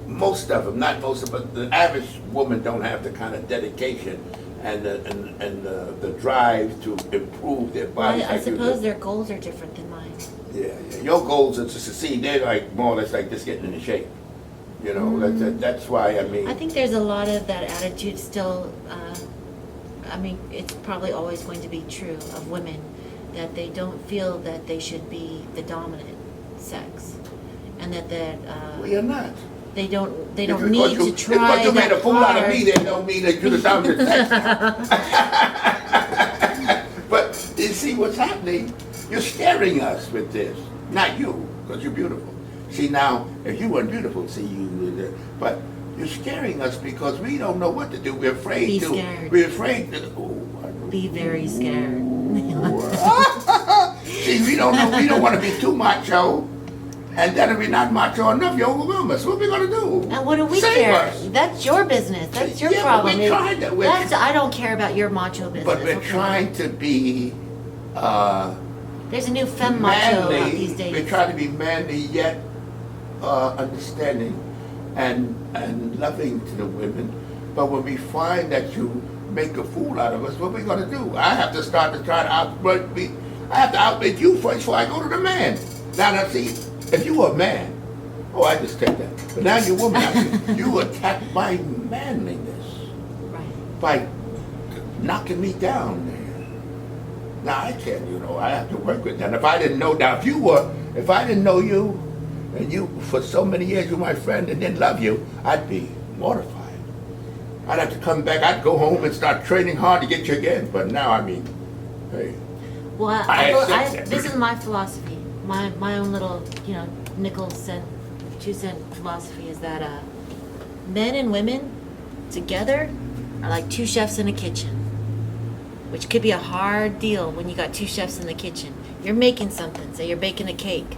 [SPEAKER 3] Most of them, not most of them, but the average woman don't have the kind of dedication the drive to improve their bodies.
[SPEAKER 2] I suppose their goals are different than mine.
[SPEAKER 3] Yeah. Your goals are to succeed. They're like more or less like just getting into shape. You know, that's why, I mean.
[SPEAKER 2] I think there's a lot of that attitude still. I mean, it's probably always going to be true of women, that they don't feel that they should be the dominant sex, and that
[SPEAKER 3] Well, you're not.
[SPEAKER 2] they don't
[SPEAKER 3] Just
[SPEAKER 2] need
[SPEAKER 3] because
[SPEAKER 2] to try
[SPEAKER 3] because you made a
[SPEAKER 2] that
[SPEAKER 3] fool out of
[SPEAKER 2] hard.
[SPEAKER 3] me, that don't mean that you're the dominant sex. But you see what's happening? You're scaring us with this. Not you, because you're beautiful. See, now, if you weren't beautiful, see, you would. But you're scaring us because we don't know what to do. We're afraid
[SPEAKER 2] Be
[SPEAKER 3] to.
[SPEAKER 2] scared.
[SPEAKER 3] We're afraid to.
[SPEAKER 2] Be very scared.
[SPEAKER 3] See, we don't know. We don't want to be too macho. And then if we're not macho enough, you overwhelm us. What are we going to do?
[SPEAKER 2] And what do we
[SPEAKER 3] Save
[SPEAKER 2] care?
[SPEAKER 3] us.
[SPEAKER 2] That's your business. That's your
[SPEAKER 3] Yeah, but
[SPEAKER 2] problem.
[SPEAKER 3] we're trying to- we're-
[SPEAKER 2] I don't care about your macho business.
[SPEAKER 3] But we're
[SPEAKER 2] okay?
[SPEAKER 3] trying to be
[SPEAKER 2] There's a new femme macho out
[SPEAKER 3] manly.
[SPEAKER 2] these days.
[SPEAKER 3] We're trying to be manly yet understanding and loving to the women. But when we find that you make a fool out of us, what are we going to do? I have to start to try to outwit me. I have to outwit you first before I go to the man. Now, see, if you were a man, oh, I just take that. But now you're a woman. You attack my manliness
[SPEAKER 2] Right.
[SPEAKER 3] by knocking me down there. Now I can't, I have to work with that. If I didn't know, if I didn't know you, and you for so many years you were my friend and didn't love you, I'd be mortified. I'd have to come back. I'd go home and start training hard to get you again. But now, I mean, hey,
[SPEAKER 2] Well,
[SPEAKER 3] I accept that.
[SPEAKER 2] this is my philosophy. My own little, nickel cent, 2 cent philosophy is that men and women together are like two chefs in a kitchen, which could be a hard deal when you got two chefs in the kitchen. You're making something, say you're baking a cake.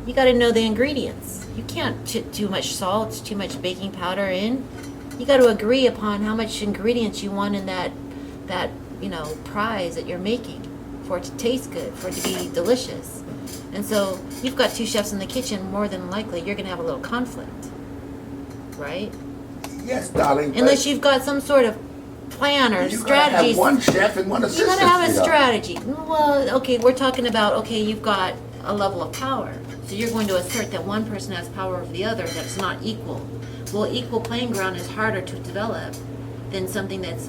[SPEAKER 2] You got to know the ingredients. You can't put too much salt, too much baking powder in. You got to agree upon how much ingredients you want in that prize that you're making for it to taste good, for it to be delicious. And so you've got two chefs in the kitchen, more than likely you're going to have a little conflict, right?
[SPEAKER 3] yes, darling.
[SPEAKER 2] Unless you've got some sort of plan or
[SPEAKER 3] you
[SPEAKER 2] strategy.
[SPEAKER 3] have one chef and one
[SPEAKER 2] You
[SPEAKER 3] assistant.
[SPEAKER 2] gotta have a
[SPEAKER 3] sweetheart.
[SPEAKER 2] strategy. Well, okay, we're talking about, you've got a level of power. So you're going to assert that one person has power over the other, that's not equal. Well, equal playing ground is harder to develop than something that's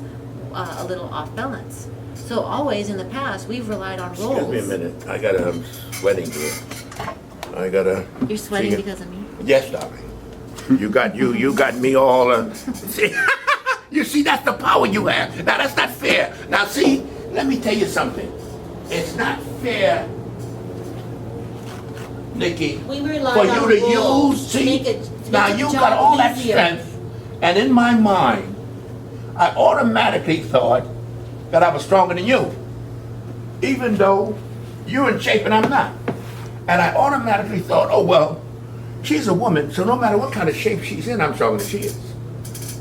[SPEAKER 2] a little off balance. So always in the past, we've relied on roles.
[SPEAKER 3] Excuse me a minute. I'm sweating here.
[SPEAKER 2] You're sweating
[SPEAKER 3] See,
[SPEAKER 2] because of me?
[SPEAKER 3] Yes, darling. You got me all. See, you see, that's the power you have. Now that's not fair. Now see, let me tell you something. It's not fair, Nikki,
[SPEAKER 2] We relied
[SPEAKER 3] for
[SPEAKER 2] on
[SPEAKER 3] you to
[SPEAKER 2] roles
[SPEAKER 3] use.
[SPEAKER 2] to
[SPEAKER 3] See,
[SPEAKER 2] make it- to
[SPEAKER 3] now
[SPEAKER 2] make the
[SPEAKER 3] you
[SPEAKER 2] job
[SPEAKER 3] got all that
[SPEAKER 2] easier.
[SPEAKER 3] strength, and in my mind, I automatically thought that I was stronger than you, even though you're in shape and I'm not. And I automatically thought, oh well, she's a woman, so no matter what kind of shape she's in, I'm stronger than she is.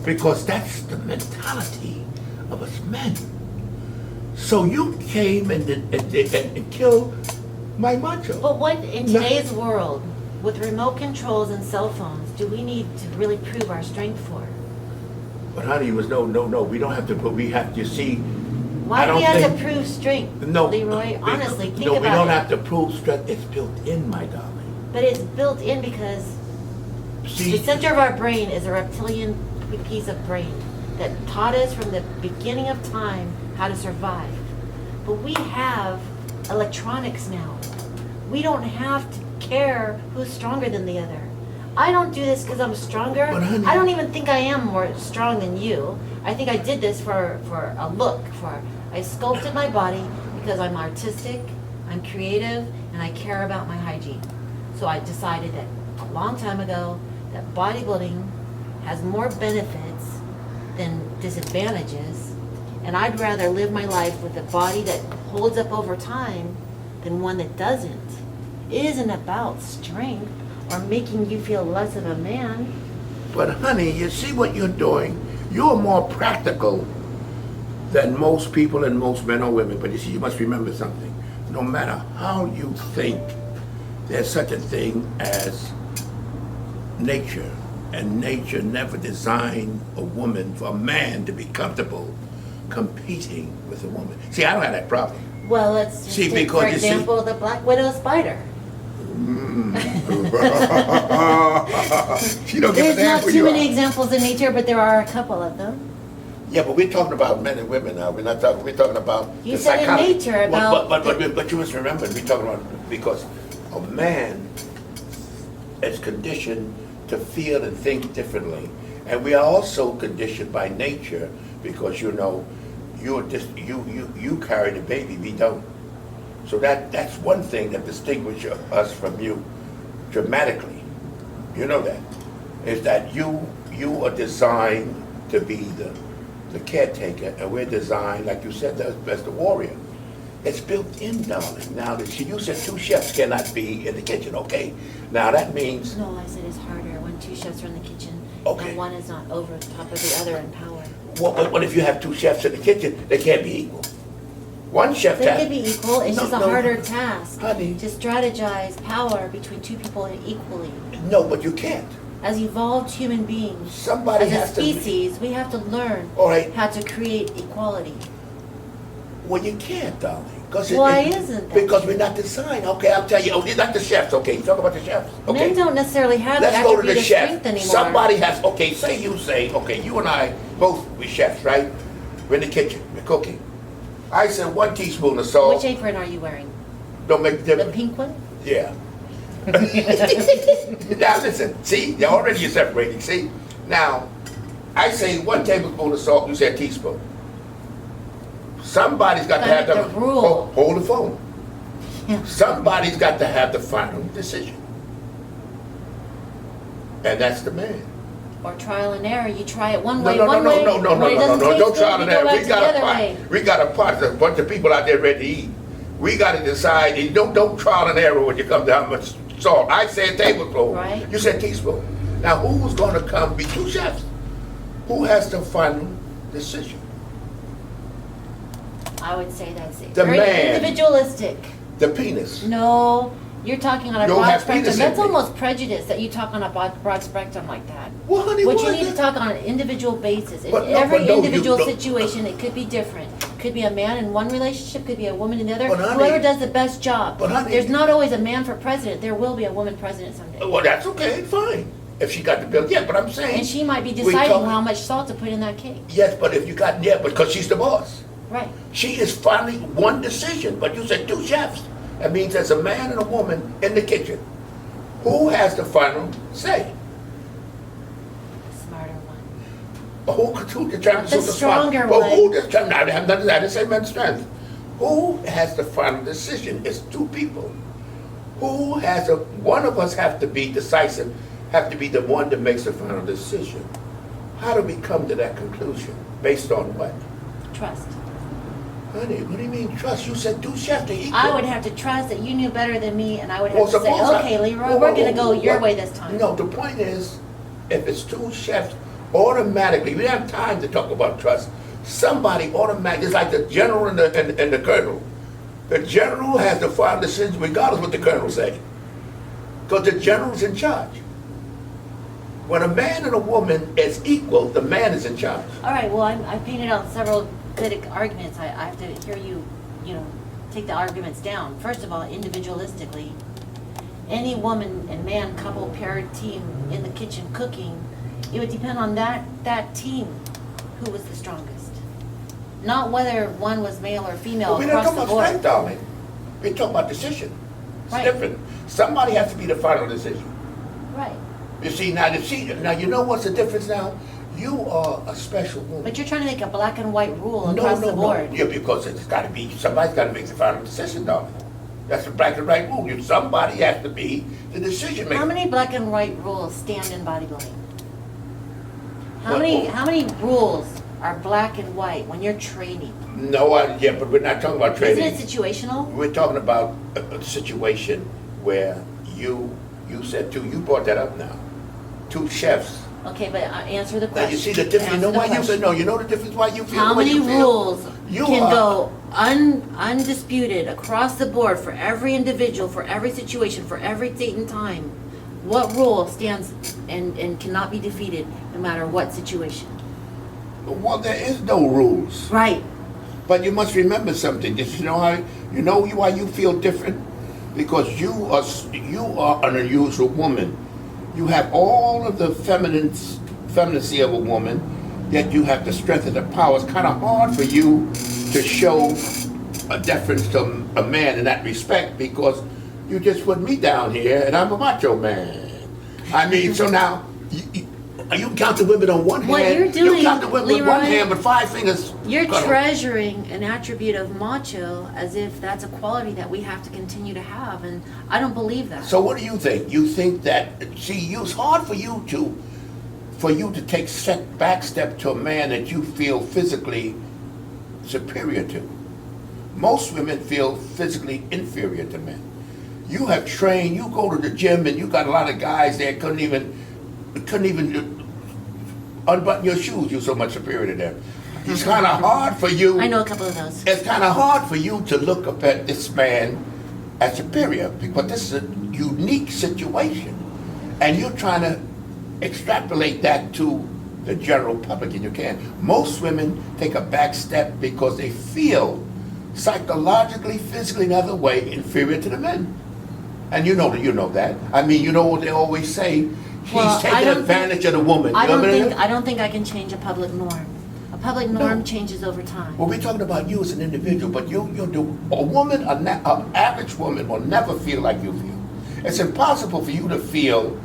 [SPEAKER 3] Because that's the mentality of us men. So you came and killed my macho.
[SPEAKER 2] But what, in today's world, with remote controls and cell phones, do we need to really prove our strength for?
[SPEAKER 3] But honey, it was no, we don't have to, but we have to see.
[SPEAKER 2] Why
[SPEAKER 3] I
[SPEAKER 2] do we
[SPEAKER 3] don't
[SPEAKER 2] have to
[SPEAKER 3] think-
[SPEAKER 2] prove strength,
[SPEAKER 3] No.
[SPEAKER 2] Leroy? Honestly, think
[SPEAKER 3] No,
[SPEAKER 2] about
[SPEAKER 3] we don't
[SPEAKER 2] it.
[SPEAKER 3] have to prove strength, it's built in, my darling.
[SPEAKER 2] But it's built in because
[SPEAKER 3] See,
[SPEAKER 2] the center of our brain is a reptilian piece of brain that taught us from the beginning of time how to survive. But we have electronics now. We don't have to care who's stronger than the other. I don't do this because I'm stronger.
[SPEAKER 3] But honey-
[SPEAKER 2] I don't even think I am more strong than you. I think I did this for a look. I sculpted my body because I'm artistic, I'm creative, and I care about my hygiene. So I decided that a long time ago that bodybuilding has more benefits than disadvantages, and I'd rather live my life with a body that holds up over time than one that doesn't. It isn't about strength or making you feel less of a man.
[SPEAKER 3] but honey, you see what you're doing? You're more practical than most people and most men or women. But you see, you must remember something. No matter how you think, there's such a thing as nature. And nature never designed a woman for a man to be comfortable competing with a woman. See, I don't have that problem.
[SPEAKER 2] Well, let's just
[SPEAKER 3] See,
[SPEAKER 2] take,
[SPEAKER 3] because
[SPEAKER 2] for
[SPEAKER 3] you see-
[SPEAKER 2] example, the black widow spider.
[SPEAKER 3] She don't give
[SPEAKER 2] There's
[SPEAKER 3] a damn
[SPEAKER 2] not
[SPEAKER 3] who
[SPEAKER 2] too
[SPEAKER 3] you
[SPEAKER 2] many
[SPEAKER 3] are.
[SPEAKER 2] examples in nature, but there are a couple of them.
[SPEAKER 3] Yeah, but we're talking about men and women now. We're not talking. We're talking about.
[SPEAKER 2] You
[SPEAKER 3] the
[SPEAKER 2] said in
[SPEAKER 3] psychology.
[SPEAKER 2] nature about-
[SPEAKER 3] But you must remember, we're talking about because a man is conditioned to feel and think differently, and we are also conditioned by nature because you know, you carry the baby, we don't. So that's one thing that distinguishes us from you dramatically. You know that is that you are designed to be the caretaker, and we're designed, like you said, as the warrior. It's built in, darling. Now, you said 2 chefs cannot be in the kitchen, okay? Now, that means,
[SPEAKER 2] No, I said it's harder when 2 chefs are in the kitchen
[SPEAKER 3] Okay.
[SPEAKER 2] and one is not over top of the other in power.
[SPEAKER 3] what if you have 2 chefs in the kitchen? They can't be equal. One chef
[SPEAKER 2] They
[SPEAKER 3] has...
[SPEAKER 2] could be equal, it's
[SPEAKER 3] No,
[SPEAKER 2] just a
[SPEAKER 3] no.
[SPEAKER 2] harder task
[SPEAKER 3] Honey.
[SPEAKER 2] to strategize power between 2 people equally.
[SPEAKER 3] No, but you can't.
[SPEAKER 2] As evolved human beings,
[SPEAKER 3] Somebody
[SPEAKER 2] as
[SPEAKER 3] has
[SPEAKER 2] a
[SPEAKER 3] to be-
[SPEAKER 2] species, we have to learn
[SPEAKER 3] All right.
[SPEAKER 2] how to create equality.
[SPEAKER 3] Well, you can't, darling.
[SPEAKER 2] Why isn't that
[SPEAKER 3] Because
[SPEAKER 2] true?
[SPEAKER 3] we're not designed. Okay, I'll tell you. Oh, they're not the chefs. Okay, talk about the chefs. Okay.
[SPEAKER 2] Men don't necessarily have the
[SPEAKER 3] Let's go to
[SPEAKER 2] attribute
[SPEAKER 3] the
[SPEAKER 2] of
[SPEAKER 3] chef.
[SPEAKER 2] strength anymore.
[SPEAKER 3] Somebody has, okay, okay, you and I, both we chefs, right? We're in the kitchen, we're cooking. I said 1 teaspoon of salt.
[SPEAKER 2] Which apron are you wearing?
[SPEAKER 3] Don't make a
[SPEAKER 2] The
[SPEAKER 3] difference.
[SPEAKER 2] pink one?
[SPEAKER 3] Yeah. Now listen, see, you're already separating, see? Now, I say 1 tablespoon of salt, you say a teaspoon. Somebody's got to have
[SPEAKER 2] Gotta make the rule.
[SPEAKER 3] Hold the phone.
[SPEAKER 2] Yeah.
[SPEAKER 3] Somebody's got to have the final decision. And that's the man.
[SPEAKER 2] Or trial and error, you try it one
[SPEAKER 3] No,
[SPEAKER 2] way,
[SPEAKER 3] no, no,
[SPEAKER 2] one
[SPEAKER 3] no,
[SPEAKER 2] way.
[SPEAKER 3] no, no,
[SPEAKER 2] when
[SPEAKER 3] no,
[SPEAKER 2] it
[SPEAKER 3] no,
[SPEAKER 2] doesn't
[SPEAKER 3] no,
[SPEAKER 2] taste
[SPEAKER 3] don't
[SPEAKER 2] good,
[SPEAKER 3] try
[SPEAKER 2] you
[SPEAKER 3] to
[SPEAKER 2] go
[SPEAKER 3] that.
[SPEAKER 2] back
[SPEAKER 3] We
[SPEAKER 2] to
[SPEAKER 3] got
[SPEAKER 2] the
[SPEAKER 3] a
[SPEAKER 2] other
[SPEAKER 3] pot.
[SPEAKER 2] way.
[SPEAKER 3] We got a pot. There's a bunch of people out there ready to eat. We got to decide. And don't trial and error when you come to how much salt. I said tablespoon.
[SPEAKER 2] Right.
[SPEAKER 3] You said teaspoon. Now who's going to come be 2 chefs? Who has the final decision?
[SPEAKER 2] I would say that's it.
[SPEAKER 3] The
[SPEAKER 2] Very
[SPEAKER 3] man.
[SPEAKER 2] individualistic.
[SPEAKER 3] The penis.
[SPEAKER 2] No, you're talking on a
[SPEAKER 3] Don't
[SPEAKER 2] broad
[SPEAKER 3] have penis
[SPEAKER 2] spectrum.
[SPEAKER 3] in
[SPEAKER 2] That's
[SPEAKER 3] me.
[SPEAKER 2] almost prejudice that you talk on a broad spectrum like that.
[SPEAKER 3] Well, honey,
[SPEAKER 2] What
[SPEAKER 3] what
[SPEAKER 2] you
[SPEAKER 3] is
[SPEAKER 2] need to
[SPEAKER 3] it?
[SPEAKER 2] talk on an individual basis. In
[SPEAKER 3] But no,
[SPEAKER 2] every
[SPEAKER 3] but no, you
[SPEAKER 2] individual
[SPEAKER 3] don't-
[SPEAKER 2] situation, it could be different. Could be a man in one relationship, could be a woman in the other.
[SPEAKER 3] But honey-
[SPEAKER 2] Whoever does the best job.
[SPEAKER 3] But honey-
[SPEAKER 2] There's not always a man for president. There will be a woman president someday.
[SPEAKER 3] Well, that's okay, fine. If she got the bill, yeah. But I'm saying.
[SPEAKER 2] And she might be
[SPEAKER 3] we
[SPEAKER 2] deciding
[SPEAKER 3] talking-
[SPEAKER 2] how much salt to put in that cake.
[SPEAKER 3] Yes, but if you got because she's the boss.
[SPEAKER 2] Right.
[SPEAKER 3] She is finally one decision, but you said 2 chefs. That means there's a man and a woman in the kitchen. Who has the final say?
[SPEAKER 2] Smarter one.
[SPEAKER 3] Who determines
[SPEAKER 2] The
[SPEAKER 3] who's the
[SPEAKER 2] stronger
[SPEAKER 3] But
[SPEAKER 2] one.
[SPEAKER 3] who determines? I have done that. I didn't say men's strength. Who has the final decision? It's 2 people. Who has one of us have to be decisive, have to be the one that makes the final decision. How do we come to that conclusion? Based on what?
[SPEAKER 2] Trust.
[SPEAKER 3] Honey, what do you mean trust? You said 2 chefs to equal.
[SPEAKER 2] I would have to trust that you knew better than me, and I would have
[SPEAKER 3] Well,
[SPEAKER 2] to say,
[SPEAKER 3] suppose
[SPEAKER 2] okay, Leroy, we're going to go your way this time.
[SPEAKER 3] No, the point is, if it's 2 chefs, automatically, we don't have time to talk about trust. Somebody automatically, it's like the general and the colonel. The general has the final decision regardless what the colonel say. Because the general's in charge. When a man and a woman is equal, the man is in charge.
[SPEAKER 2] All right, well, I painted out several good arguments. I have to hear you, take the arguments down. First of all, individualistically, any woman and man, couple, pair, team in the kitchen cooking, it would depend on that team who was the strongest. Not whether one was male or female
[SPEAKER 3] But we don't
[SPEAKER 2] across
[SPEAKER 3] talk
[SPEAKER 2] the
[SPEAKER 3] about
[SPEAKER 2] board.
[SPEAKER 3] strength, darling. We talk about decision. It's
[SPEAKER 2] Right.
[SPEAKER 3] different. Somebody has to be the final decision.
[SPEAKER 2] Right.
[SPEAKER 3] You see, now you know what's the difference now? You are a special woman.
[SPEAKER 2] But you're trying to make a black and white rule across the board.
[SPEAKER 3] Yeah, because it's got to be, somebody's got to make the final decision, darling. That's the black and white rule. Somebody has to be the decision maker.
[SPEAKER 2] How many black and white rules stand in bodybuilding? How
[SPEAKER 3] What-
[SPEAKER 2] many rules are black and white when you're training?
[SPEAKER 3] No, yeah, but we're not talking about training.
[SPEAKER 2] Isn't it situational?
[SPEAKER 3] We're talking about a situation where you said 2, you brought that up now. 2 chefs.
[SPEAKER 2] Okay, but answer the
[SPEAKER 3] Now
[SPEAKER 2] question.
[SPEAKER 3] you see the difference. You know
[SPEAKER 2] Answer the
[SPEAKER 3] why you
[SPEAKER 2] question.
[SPEAKER 3] said no. You know the difference why you feel
[SPEAKER 2] How
[SPEAKER 3] the way
[SPEAKER 2] many
[SPEAKER 3] you feel?
[SPEAKER 2] rules
[SPEAKER 3] You
[SPEAKER 2] can
[SPEAKER 3] are-
[SPEAKER 2] go undisputed across the board for every individual, for every situation, for every date and time? What rule stands and cannot be defeated no matter what situation?
[SPEAKER 3] Well, there is no rules.
[SPEAKER 2] Right.
[SPEAKER 3] But you must remember something. Just why you feel different? Because you are an unusual woman. You have all of the femininity of a woman, yet you have the strength and the power. It's kind of hard for you to show a deference to a man in that respect because you just put me down here and I'm a macho man. I mean, so now you count the women on one
[SPEAKER 2] What
[SPEAKER 3] hand.
[SPEAKER 2] you're doing,
[SPEAKER 3] you count the women with one
[SPEAKER 2] Leroy,
[SPEAKER 3] hand, but 5 fingers.
[SPEAKER 2] You're
[SPEAKER 3] cut off.
[SPEAKER 2] treasuring an attribute of macho as if that's a quality that we have to continue to have, and I don't believe that.
[SPEAKER 3] So what do you think? You think that it's hard for you to take back step to a man that you feel physically superior to. Most women feel physically inferior to men. You have trained. You go to the gym and you got a lot of guys there couldn't even unbutton your shoes. You're so much superior to them. It's kind of hard for you.
[SPEAKER 2] I know a couple of those.
[SPEAKER 3] It's kind of hard for you to look up at this man as superior because this is a unique situation, and you're trying to extrapolate that to the general public, and you can't. Most women take a back step because they feel psychologically, physically, in other way inferior to the men, and you know that. I mean, you know what they always say. He's taking advantage of the woman.
[SPEAKER 2] I don't think I can change a public norm. A public norm changes over time.
[SPEAKER 3] Well, we're talking about you as an individual, but a woman, an average woman, will never feel like you feel. It's impossible for you to feel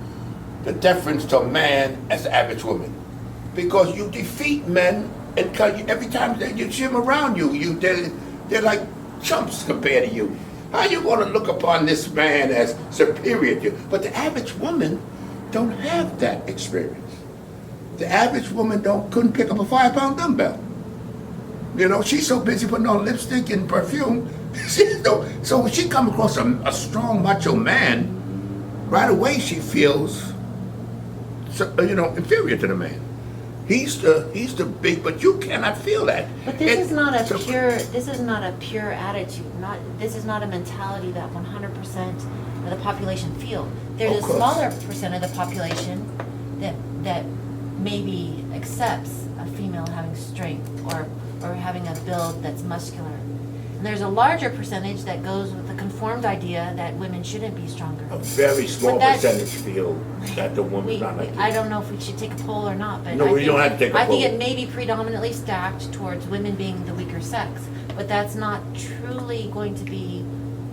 [SPEAKER 3] the deference to a man as an average woman, because you defeat men, and every time you see them around you, they're like chumps compared to you. How you going to look upon this man as superior to you? But the average woman don't have that experience. The average woman couldn't pick up a 5-pound dumbbell. You know, she's so busy putting on lipstick and perfume. So when she come across a strong macho man, right away she feels, inferior to the man. He's the big, but you cannot feel that.
[SPEAKER 2] But this is not a pure attitude. This is not a mentality that 100% of the population feel. There's a smaller percent of the population that maybe accepts a female having strength or having a build that's muscular. And there's a larger percentage that goes with the conformed idea that women shouldn't be stronger.
[SPEAKER 3] A very small percentage feel that the woman's not like you.
[SPEAKER 2] I don't know if we should take a poll or not, but
[SPEAKER 3] no, we don't have to take a poll.
[SPEAKER 2] I think it may be predominantly stacked towards women being the weaker sex, but that's not truly going to be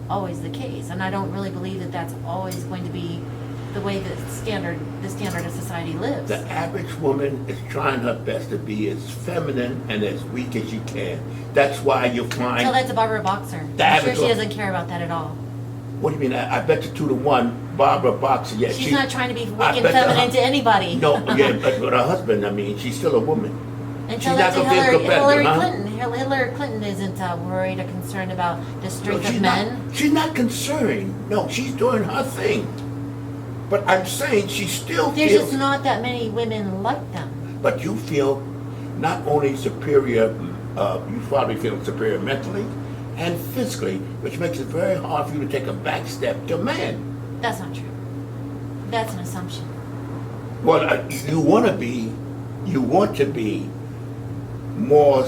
[SPEAKER 2] always the case. And I don't really believe that that's always going to be the way that the standard of society lives.
[SPEAKER 3] The average woman is trying her best to be as feminine and as weak as she can. That's why you find...
[SPEAKER 2] Tell that to Barbara Boxer. I'm sure she doesn't care about that at all.
[SPEAKER 3] What do you mean? I bet you 2-1, Barbara Boxer. Yeah,
[SPEAKER 2] she's not trying to be weak and feminine to anybody.
[SPEAKER 3] No, yeah, but with her husband, I mean, she's still a woman.
[SPEAKER 2] And tell that to Hillary Clinton. Hillary Clinton isn't worried or concerned about the strength of men.
[SPEAKER 3] She's not concerned. No, she's doing her thing. But I'm saying she still feels...
[SPEAKER 2] There's just not that many women like them.
[SPEAKER 3] But you feel not only superior, you probably feel superior mentally and physically, which makes it very hard for you to take a back step to a man.
[SPEAKER 2] That's not true. That's an assumption.
[SPEAKER 3] Well, you want to be more,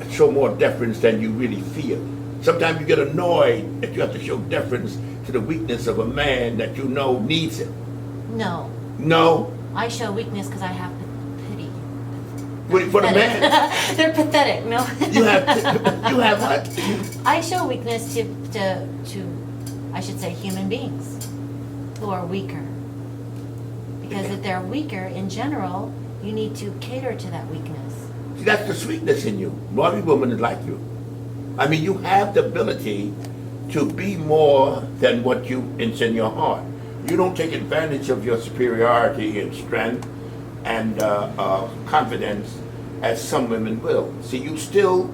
[SPEAKER 3] show more deference than you really feel. Sometimes you get annoyed that you have to show deference to the weakness of a man that you know needs it.
[SPEAKER 2] No.
[SPEAKER 3] No?
[SPEAKER 2] I show weakness because I have pity.
[SPEAKER 3] For the man?
[SPEAKER 2] They're pathetic, no?
[SPEAKER 3] You have what?
[SPEAKER 2] I show weakness to I should say, human beings who are weaker. Because if they're weaker, in general, you need to cater to that weakness.
[SPEAKER 3] See, that's the sweetness in you. Every woman is like you. I mean, you have the ability to be more than what it's in your heart. You don't take advantage of your superiority and strength and confidence as some women will. See, you still,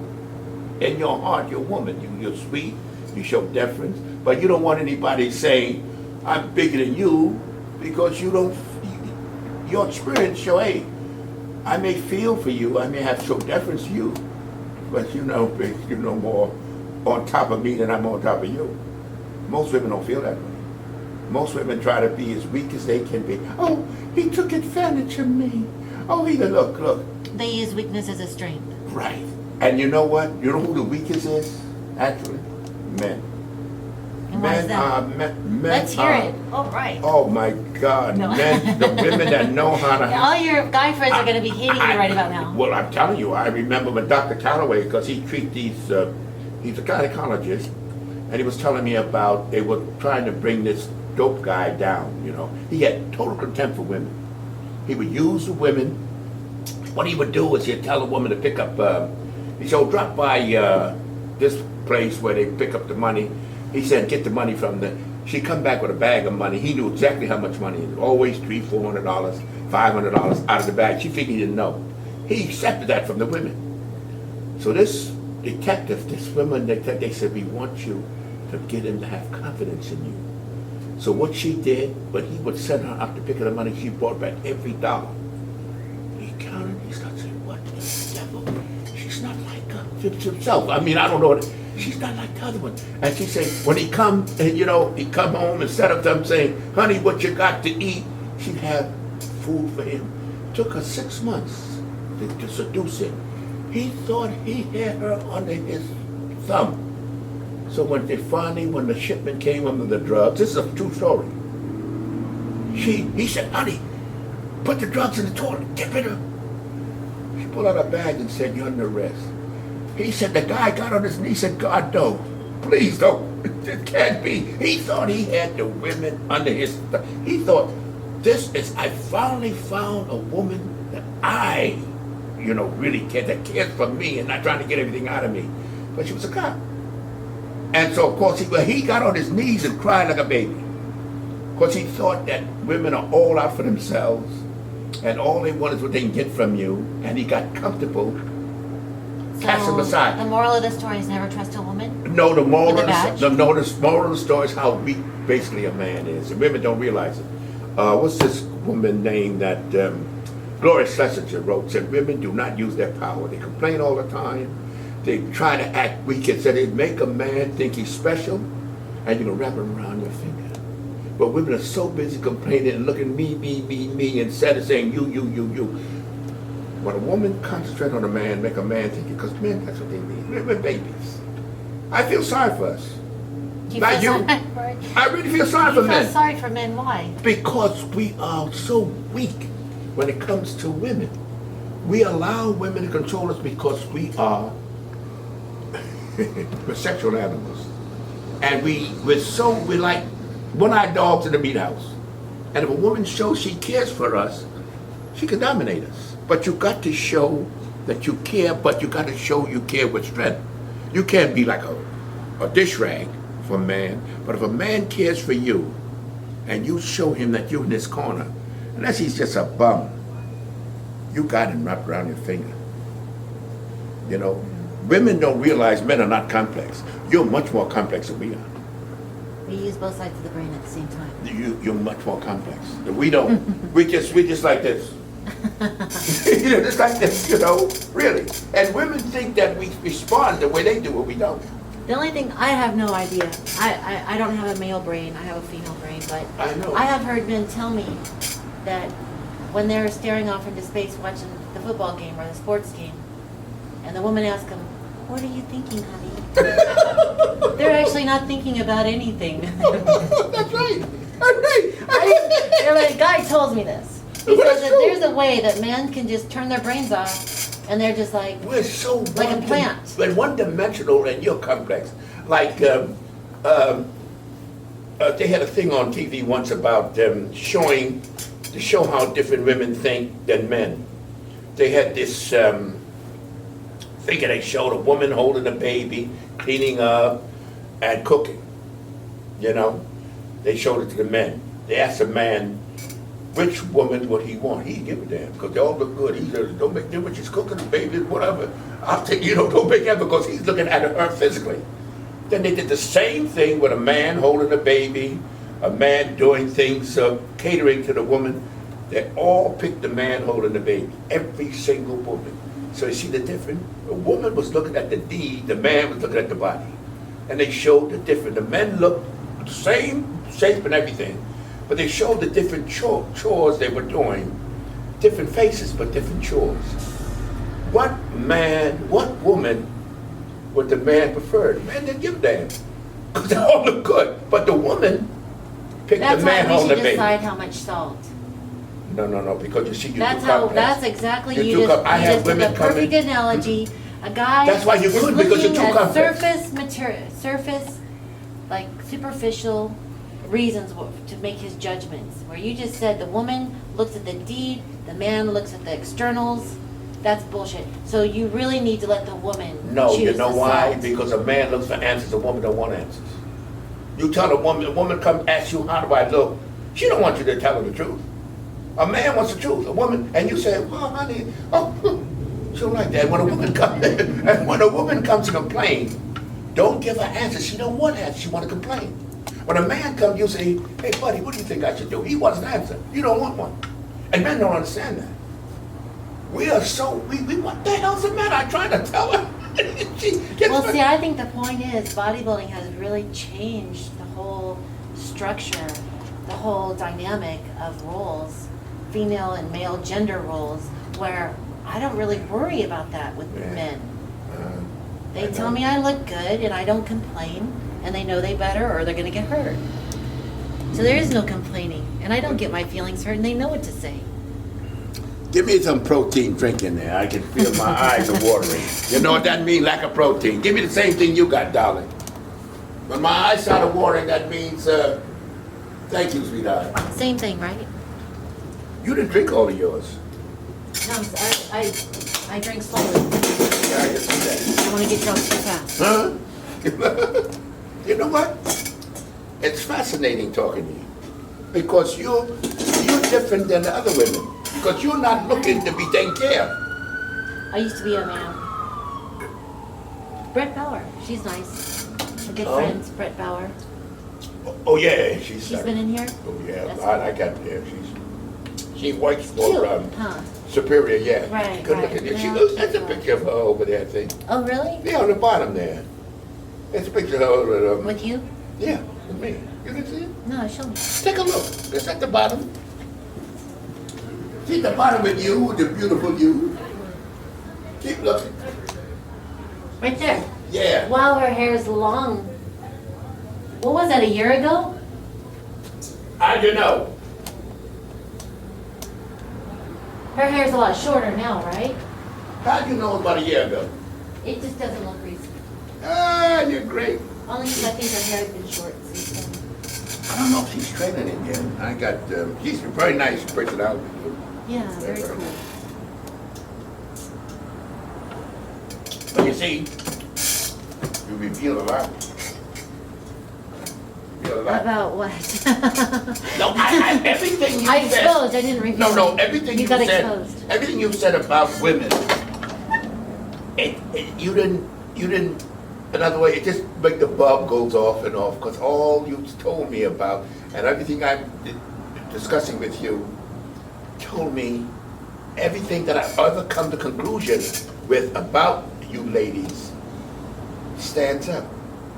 [SPEAKER 3] in your heart, you're a woman. You're sweet, you show deference, but you don't want anybody saying, I'm bigger than you, because your experience show, hey, I may feel for you, I may have show deference to you, but you're more on top of me than I'm on top of you. Most women don't feel that way. Most women try to be as weak as they can be. Oh, he took advantage of me. Oh, look.
[SPEAKER 2] They use weakness as a strength.
[SPEAKER 3] Right. And you know what? You know who the weakest is? Actually, men.
[SPEAKER 2] And why is that?
[SPEAKER 3] Men
[SPEAKER 2] Let's hear
[SPEAKER 3] are-
[SPEAKER 2] it. All right.
[SPEAKER 3] Oh my God,
[SPEAKER 2] No.
[SPEAKER 3] men, the women that know how to.
[SPEAKER 2] All your guy friends are going to be hating you right about now.
[SPEAKER 3] Well, I'm telling you, I remember when Dr. Calloway, because he treats these, he's a gynecologist, and he was telling me about they were trying to bring this dope guy down. You know, he had total contempt for women. He would use the women. What he would do is he'd tell a woman to pick up. He said, "Oh, drop by this place where they pick up the money." He said, "Get the money from the." She'd come back with a bag of money. He knew exactly how much money. Always $300, $400, $500 out of the bag. She figured he didn't know. He accepted that from the women. So this detective, this woman detective, they said, "We want you to get him to have confidence in you." So what she did, when he would send her out to pick up the money, she brought back every dollar. He counted. He started saying, "What in the devil? She's not like himself." I mean, I don't know what. She's not like the other one. And she said, when he come, and he come home, instead of them saying, "Honey, what you got to eat?" she'd have food for him. Took her 6 months to seduce him. He thought he had her under his thumb. So when the shipment came under the drugs, this is a true story. He said, "Honey, put the drugs in the toilet, get rid of them." She pulled out a bag and said, "You're under arrest." He said, the guy got on his knee and said, "God, no. Please don't. It can't be." He thought he had the women under his He thought, I finally found a woman that I, really that cares for me and not trying to get everything out of me. But she was a cop. And so, of course, he got on his knees and cried like a baby. Because he thought that women are all out for themselves and all they want is what they can get from you. And he got comfortable. Cast him aside.
[SPEAKER 2] The moral of the story is never trust a woman?
[SPEAKER 3] No, the moral
[SPEAKER 2] With a badge?
[SPEAKER 3] the moral of the story is how weak basically a man is. And women don't realize it. What's this woman name that Gloria Schlesinger wrote? Said women do not use their power. They complain all the time. They try to act weak and said they make a man think he's special and you can wrap him around your finger. But women are so busy complaining and looking me instead of saying you. When a woman concentrates on a man, make a man think, because men, that's what they need. We're babies. I feel sorry for us.
[SPEAKER 2] Do you
[SPEAKER 3] Not
[SPEAKER 2] feel
[SPEAKER 3] you.
[SPEAKER 2] sorry for it?
[SPEAKER 3] I really feel sorry
[SPEAKER 2] You
[SPEAKER 3] for
[SPEAKER 2] feel
[SPEAKER 3] men.
[SPEAKER 2] sorry for men, why?
[SPEAKER 3] Because we are so weak when it comes to women. We allow women to control us because we are we're sexual animals. And we're like one-eyed dogs in the meat house. And if a woman shows she cares for us, she can dominate us. But you got to show that you care, but you got to show you care with strength. You can't be like a dish rag for a man, but if a man cares for you, and you show him that you're in his corner, unless he's just a bum, you got him wrapped around your finger. Women don't realize men are not complex. You're much more complex than we are.
[SPEAKER 2] We use both sides of the brain at the same time.
[SPEAKER 3] You're much more complex. We don't. we just like this. Just like this, really. And women think that we respond the way they do, but we don't.
[SPEAKER 2] The only thing, I have no idea. I don't have a male brain, I have a female brain, but
[SPEAKER 3] I know.
[SPEAKER 2] I have heard men tell me that when they're staring off into space watching the football game or the sports game, and the woman asks them, "What are you thinking, honey?" They're actually not thinking about anything.
[SPEAKER 3] That's right.
[SPEAKER 2] The guy tells me this. He says that there's a way that men can just turn their brains off, and they're just like,
[SPEAKER 3] We're so
[SPEAKER 2] like a plant.
[SPEAKER 3] We're one-dimensional, and you're complex. Like they had a thing on TV once about to show how different women think than men. They had this thing that they showed a woman holding a baby, cleaning up, and cooking. They showed it to the men. They asked the man, which woman would he want? He'd give a damn, because they all look good. He said, "Don't make difference, she's cooking the baby, whatever. I'll take, don't make that," because he's looking at her physically. Then they did the same thing with a man holding a baby, a man doing things, catering to the woman. They all picked the man holding the baby, every single woman. So you see the difference? The woman was looking at the deed, the man was looking at the body. And they showed the difference. The men looked the same shape and everything, but they showed the different chores they were doing. Different faces, but different chores. what woman would the man prefer? The man didn't give a damn. Because they all look good. But the woman picked
[SPEAKER 2] That's
[SPEAKER 3] the
[SPEAKER 2] why
[SPEAKER 3] man
[SPEAKER 2] we
[SPEAKER 3] on the
[SPEAKER 2] should
[SPEAKER 3] baby.
[SPEAKER 2] decide how much salt.
[SPEAKER 3] No, because you see, you
[SPEAKER 2] That's
[SPEAKER 3] do
[SPEAKER 2] how.
[SPEAKER 3] complex.
[SPEAKER 2] That's exactly
[SPEAKER 3] You
[SPEAKER 2] you
[SPEAKER 3] do
[SPEAKER 2] just.
[SPEAKER 3] I
[SPEAKER 2] You
[SPEAKER 3] have
[SPEAKER 2] just did
[SPEAKER 3] women
[SPEAKER 2] the
[SPEAKER 3] come
[SPEAKER 2] perfect
[SPEAKER 3] in.
[SPEAKER 2] analogy. A guy
[SPEAKER 3] That's why you
[SPEAKER 2] is
[SPEAKER 3] could, because you're
[SPEAKER 2] looking
[SPEAKER 3] too
[SPEAKER 2] at
[SPEAKER 3] complex.
[SPEAKER 2] surface material, surface, like superficial reasons to make his judgments. Where you just said the woman looks at the deed, the man looks at the externals. That's bullshit. So you really need to let the woman
[SPEAKER 3] No,
[SPEAKER 2] choose
[SPEAKER 3] you know
[SPEAKER 2] the
[SPEAKER 3] why?
[SPEAKER 2] salt.
[SPEAKER 3] Because a man looks for answers, a woman don't want answers. You tell a woman come ask you, how do I look? She don't want you to tell her the truth. A man wants the truth. A woman, and you say, well, honey, she don't like that. When a woman comes, and when a woman comes to complain, don't give her answers. She don't want answers. She want to complain. When a man comes, you say, hey, buddy, what do you think I should do? He wants an answer. You don't want one. And men don't understand that. We are so, we what the hell's the matter? I tried to tell her. She gets
[SPEAKER 2] Well, see, I think the point is bodybuilding has really changed the whole structure, the whole dynamic of roles, female and male gender roles, where I don't really worry about that with
[SPEAKER 3] Yeah.
[SPEAKER 2] men.
[SPEAKER 3] I
[SPEAKER 2] They tell
[SPEAKER 3] know.
[SPEAKER 2] me I look good and I don't complain, and they know they better or they're gonna get hurt. So there is no complaining, and I don't get my feelings hurt, and they know what to say.
[SPEAKER 3] Give me some protein drink in there. I can feel my eyes are watering. You know what that means? Lack of protein. Give me the same thing you got, darling. When my eyes started watering, that means, thank you, sweetheart.
[SPEAKER 2] Same thing, right?
[SPEAKER 3] You didn't drink all of yours.
[SPEAKER 2] No, I drink slowly.
[SPEAKER 3] Yeah, I can see
[SPEAKER 2] I wanna get drunk too fast.
[SPEAKER 3] that. Huh? You know what? It's fascinating talking to you. Because you're different than the other women. Because you're not looking to be taken care of.
[SPEAKER 2] I used to be a man. Brett Bauer, she's nice. A good
[SPEAKER 3] Oh.
[SPEAKER 2] friend, Brett Bauer.
[SPEAKER 3] Oh, yeah, she's
[SPEAKER 2] Been in here?
[SPEAKER 3] Oh, yeah,
[SPEAKER 2] That's
[SPEAKER 3] I got there. She works for
[SPEAKER 2] Cute, huh?
[SPEAKER 3] Superior, yeah.
[SPEAKER 2] Right,
[SPEAKER 3] Good
[SPEAKER 2] right.
[SPEAKER 3] looking. She
[SPEAKER 2] Yeah.
[SPEAKER 3] looks, that's a picture of her over there, I think.
[SPEAKER 2] Oh, really?
[SPEAKER 3] Yeah, on the bottom there. It's a picture of her.
[SPEAKER 2] With you?
[SPEAKER 3] Yeah, with me. You can see it?
[SPEAKER 2] No, show me.
[SPEAKER 3] Take a look. It's at the bottom. See the bottom of you, the beautiful you. Keep looking.
[SPEAKER 2] Right there.
[SPEAKER 3] Yeah.
[SPEAKER 2] Wow, her hair is long. What was that, a year ago?
[SPEAKER 3] How'd you know?
[SPEAKER 2] Her hair's a lot shorter now, right?
[SPEAKER 3] How'd you know about a year ago?
[SPEAKER 2] It just doesn't look recent.
[SPEAKER 3] Ah, you're great.
[SPEAKER 2] Only because I think her hair has been short since then.
[SPEAKER 3] I don't know if she's training again. I got, she's a very nice personality.
[SPEAKER 2] Yeah, very cool.
[SPEAKER 3] But you see, you reveal a lot. Reveal a lot.
[SPEAKER 2] About what?
[SPEAKER 3] No, everything you
[SPEAKER 2] I
[SPEAKER 3] said.
[SPEAKER 2] exposed, I didn't reveal.
[SPEAKER 3] No, everything you
[SPEAKER 2] got
[SPEAKER 3] said.
[SPEAKER 2] exposed.
[SPEAKER 3] Everything you said about women. You didn't. Another way, it just make the bulb goes off and off because all you told me about and everything I'm discussing with you told me everything that I've ever come to conclusion with about you ladies stands up.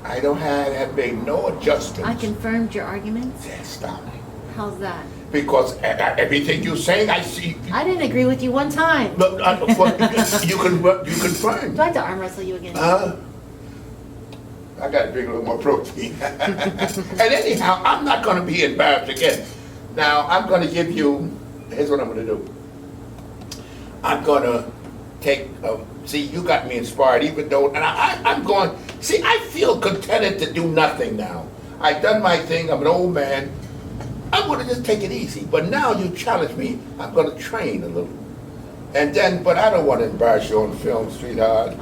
[SPEAKER 3] I don't have made no adjustments.
[SPEAKER 2] I confirmed your arguments?
[SPEAKER 3] Yeah, stop it.
[SPEAKER 2] How's that?
[SPEAKER 3] Because everything you're saying, I see.
[SPEAKER 2] I didn't agree with you one time.
[SPEAKER 3] Look, you confirm.
[SPEAKER 2] Do I have to arm wrestle you again?
[SPEAKER 3] I got to drink a little more protein. And anyhow, I'm not going to be embarrassed again. Now, I'm going to give you, here's what I'm going to do. I'm going to take, see, you got me inspired, even though, and I'm going, see, I feel contented to do nothing now. I've done my thing, I'm an old man. I'm going to just take it easy. But now you challenge me, I'm going to train a little. And then, but I don't want to embarrass you on film, sweetheart.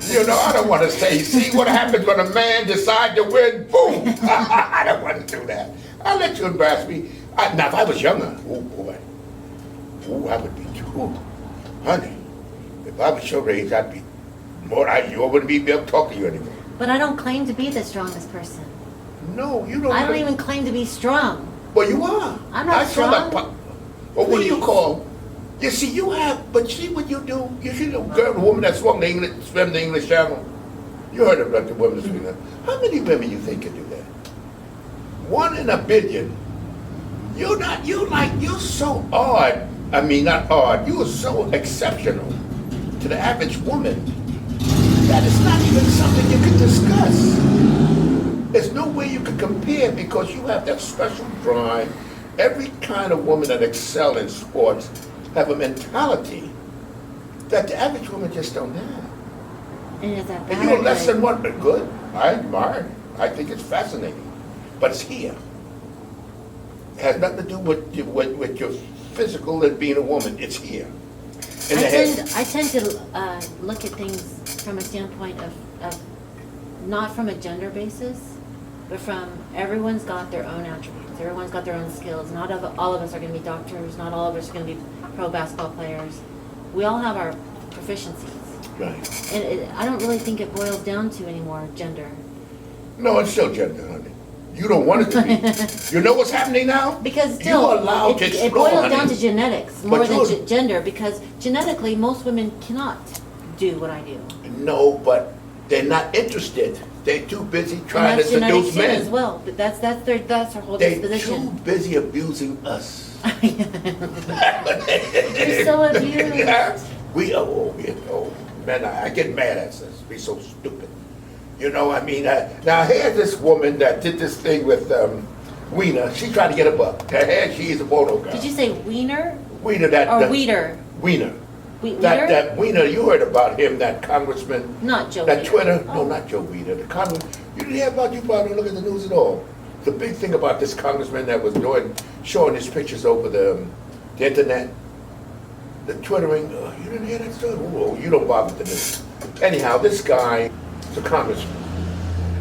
[SPEAKER 3] You know, I don't want to say, see what happens when a man decides to win, boom. I don't want to do that. I'll let you embarrass me. Now, if I was younger, oh boy, oh, I would be too. Honey, if I was your age, I'd be more, you wouldn't be able to talk to you anymore.
[SPEAKER 2] But I don't claim to be the strongest person.
[SPEAKER 3] No, you don't.
[SPEAKER 2] I don't even claim to be strong.
[SPEAKER 3] Well, you are.
[SPEAKER 2] I'm not
[SPEAKER 3] saw that
[SPEAKER 2] strong.
[SPEAKER 3] Well, what do you
[SPEAKER 2] Please.
[SPEAKER 3] call? You see, you have, but see what you do? You see the girl, the woman that swam the English Channel? You heard about the woman swim that. How many women you think can do that? 1 in a billion. You're so odd. I mean, not odd. You are so exceptional. to the average woman, that is not even something you can discuss. There's no way you can compare because you have that special drive. Every kind of woman that excels in sports have a mentality that the average woman just don't have.
[SPEAKER 2] And is that
[SPEAKER 3] And
[SPEAKER 2] bad
[SPEAKER 3] you're
[SPEAKER 2] or
[SPEAKER 3] less
[SPEAKER 2] good?
[SPEAKER 3] than one, but good. I admire it. I think it's fascinating. But it's here. It has nothing to do with your physical and being a woman. It's here. In the head.
[SPEAKER 2] I tend to look at things from a standpoint of not from a gender basis, but from everyone's got their own attributes. Everyone's got their own skills. Not all of us are going to be doctors. Not all of us are going to be pro basketball players. We all have our proficiencies.
[SPEAKER 3] Right.
[SPEAKER 2] And I don't really think it boils down to anymore gender.
[SPEAKER 3] No, it's still gender, honey. You don't want it to be. You know what's happening now?
[SPEAKER 2] Because still,
[SPEAKER 3] you're allowed to
[SPEAKER 2] it
[SPEAKER 3] explore,
[SPEAKER 2] boils down
[SPEAKER 3] honey.
[SPEAKER 2] to genetics more than gender, because genetically most women cannot do what I do.
[SPEAKER 3] No, but they're not interested. They're too busy trying to
[SPEAKER 2] And that's
[SPEAKER 3] seduce
[SPEAKER 2] genetic
[SPEAKER 3] men.
[SPEAKER 2] as well, but that's their whole
[SPEAKER 3] They're
[SPEAKER 2] disposition.
[SPEAKER 3] too busy abusing us.
[SPEAKER 2] You're so abused.
[SPEAKER 3] Yeah. Man, I get mad at us. We so stupid. You know, I mean, now here's this woman that did this thing with Weena. She tried to get a buck. She's a photo girl.
[SPEAKER 2] Did you say wiener
[SPEAKER 3] Weena, that
[SPEAKER 2] or weeder?
[SPEAKER 3] Weena.
[SPEAKER 2] Weeder?
[SPEAKER 3] That Weena, you heard about him, that congressman.
[SPEAKER 2] Not Joe
[SPEAKER 3] That
[SPEAKER 2] Weider.
[SPEAKER 3] Twitter,
[SPEAKER 2] Oh.
[SPEAKER 3] no, not Joe Weider. The Congress, you didn't hear about, you probably don't look at the news at all. The big thing about this congressman that was showing his pictures over the internet, the twittering, you didn't hear that story? Oh, you don't bother with the news. Anyhow, this guy is a congressman,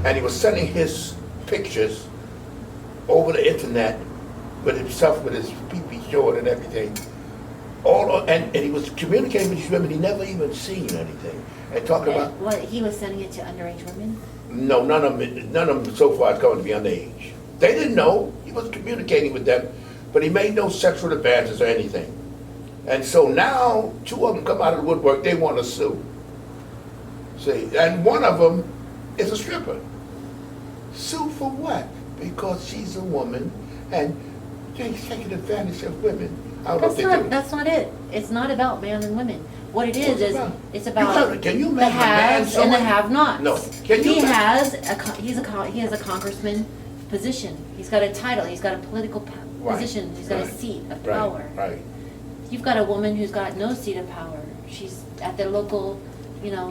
[SPEAKER 3] and he was sending his pictures over the internet with himself, with his pee-pee showing and everything. And he was communicating with these women he never even seen anything. And talking about,
[SPEAKER 2] What, he was sending it to underage women?
[SPEAKER 3] no, none of them so far is going to be underage. They didn't know. He was communicating with them, but he made no sexual advances or anything. And so now, two of them come out of the woodwork, they want to sue. See, and one of them is a stripper. Sue for what? Because she's a woman, and they're taking advantage of women. I don't know if they do.
[SPEAKER 2] That's not it. It's not about man and women. What it is,
[SPEAKER 3] What's it about?
[SPEAKER 2] it's about
[SPEAKER 3] Can you
[SPEAKER 2] the
[SPEAKER 3] imagine a man
[SPEAKER 2] haves and the
[SPEAKER 3] showing-
[SPEAKER 2] have-nots.
[SPEAKER 3] No. Can you
[SPEAKER 2] He
[SPEAKER 3] imagine-
[SPEAKER 2] has a congressman position. He's got a title. He's got a political
[SPEAKER 3] Right,
[SPEAKER 2] position. He's got a
[SPEAKER 3] right,
[SPEAKER 2] seat of
[SPEAKER 3] Right,
[SPEAKER 2] power.
[SPEAKER 3] right.
[SPEAKER 2] You've got a woman who's got no seat of power. She's at the local,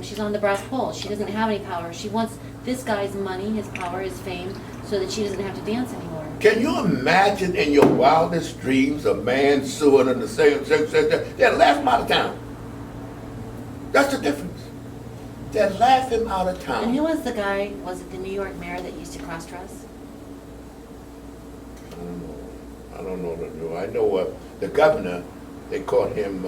[SPEAKER 2] she's on the brass pole. She doesn't have any power. She wants this guy's money, his power, his fame, so that she doesn't have to dance anymore.
[SPEAKER 3] Can you imagine in your wildest dreams a man suing in the same sex? They'll laugh him out of town. That's the difference. They'll laugh him out of town.
[SPEAKER 2] And who was the guy, was it the New York mayor that used to cross-dress?
[SPEAKER 3] I don't know. I know the governor, they caught him,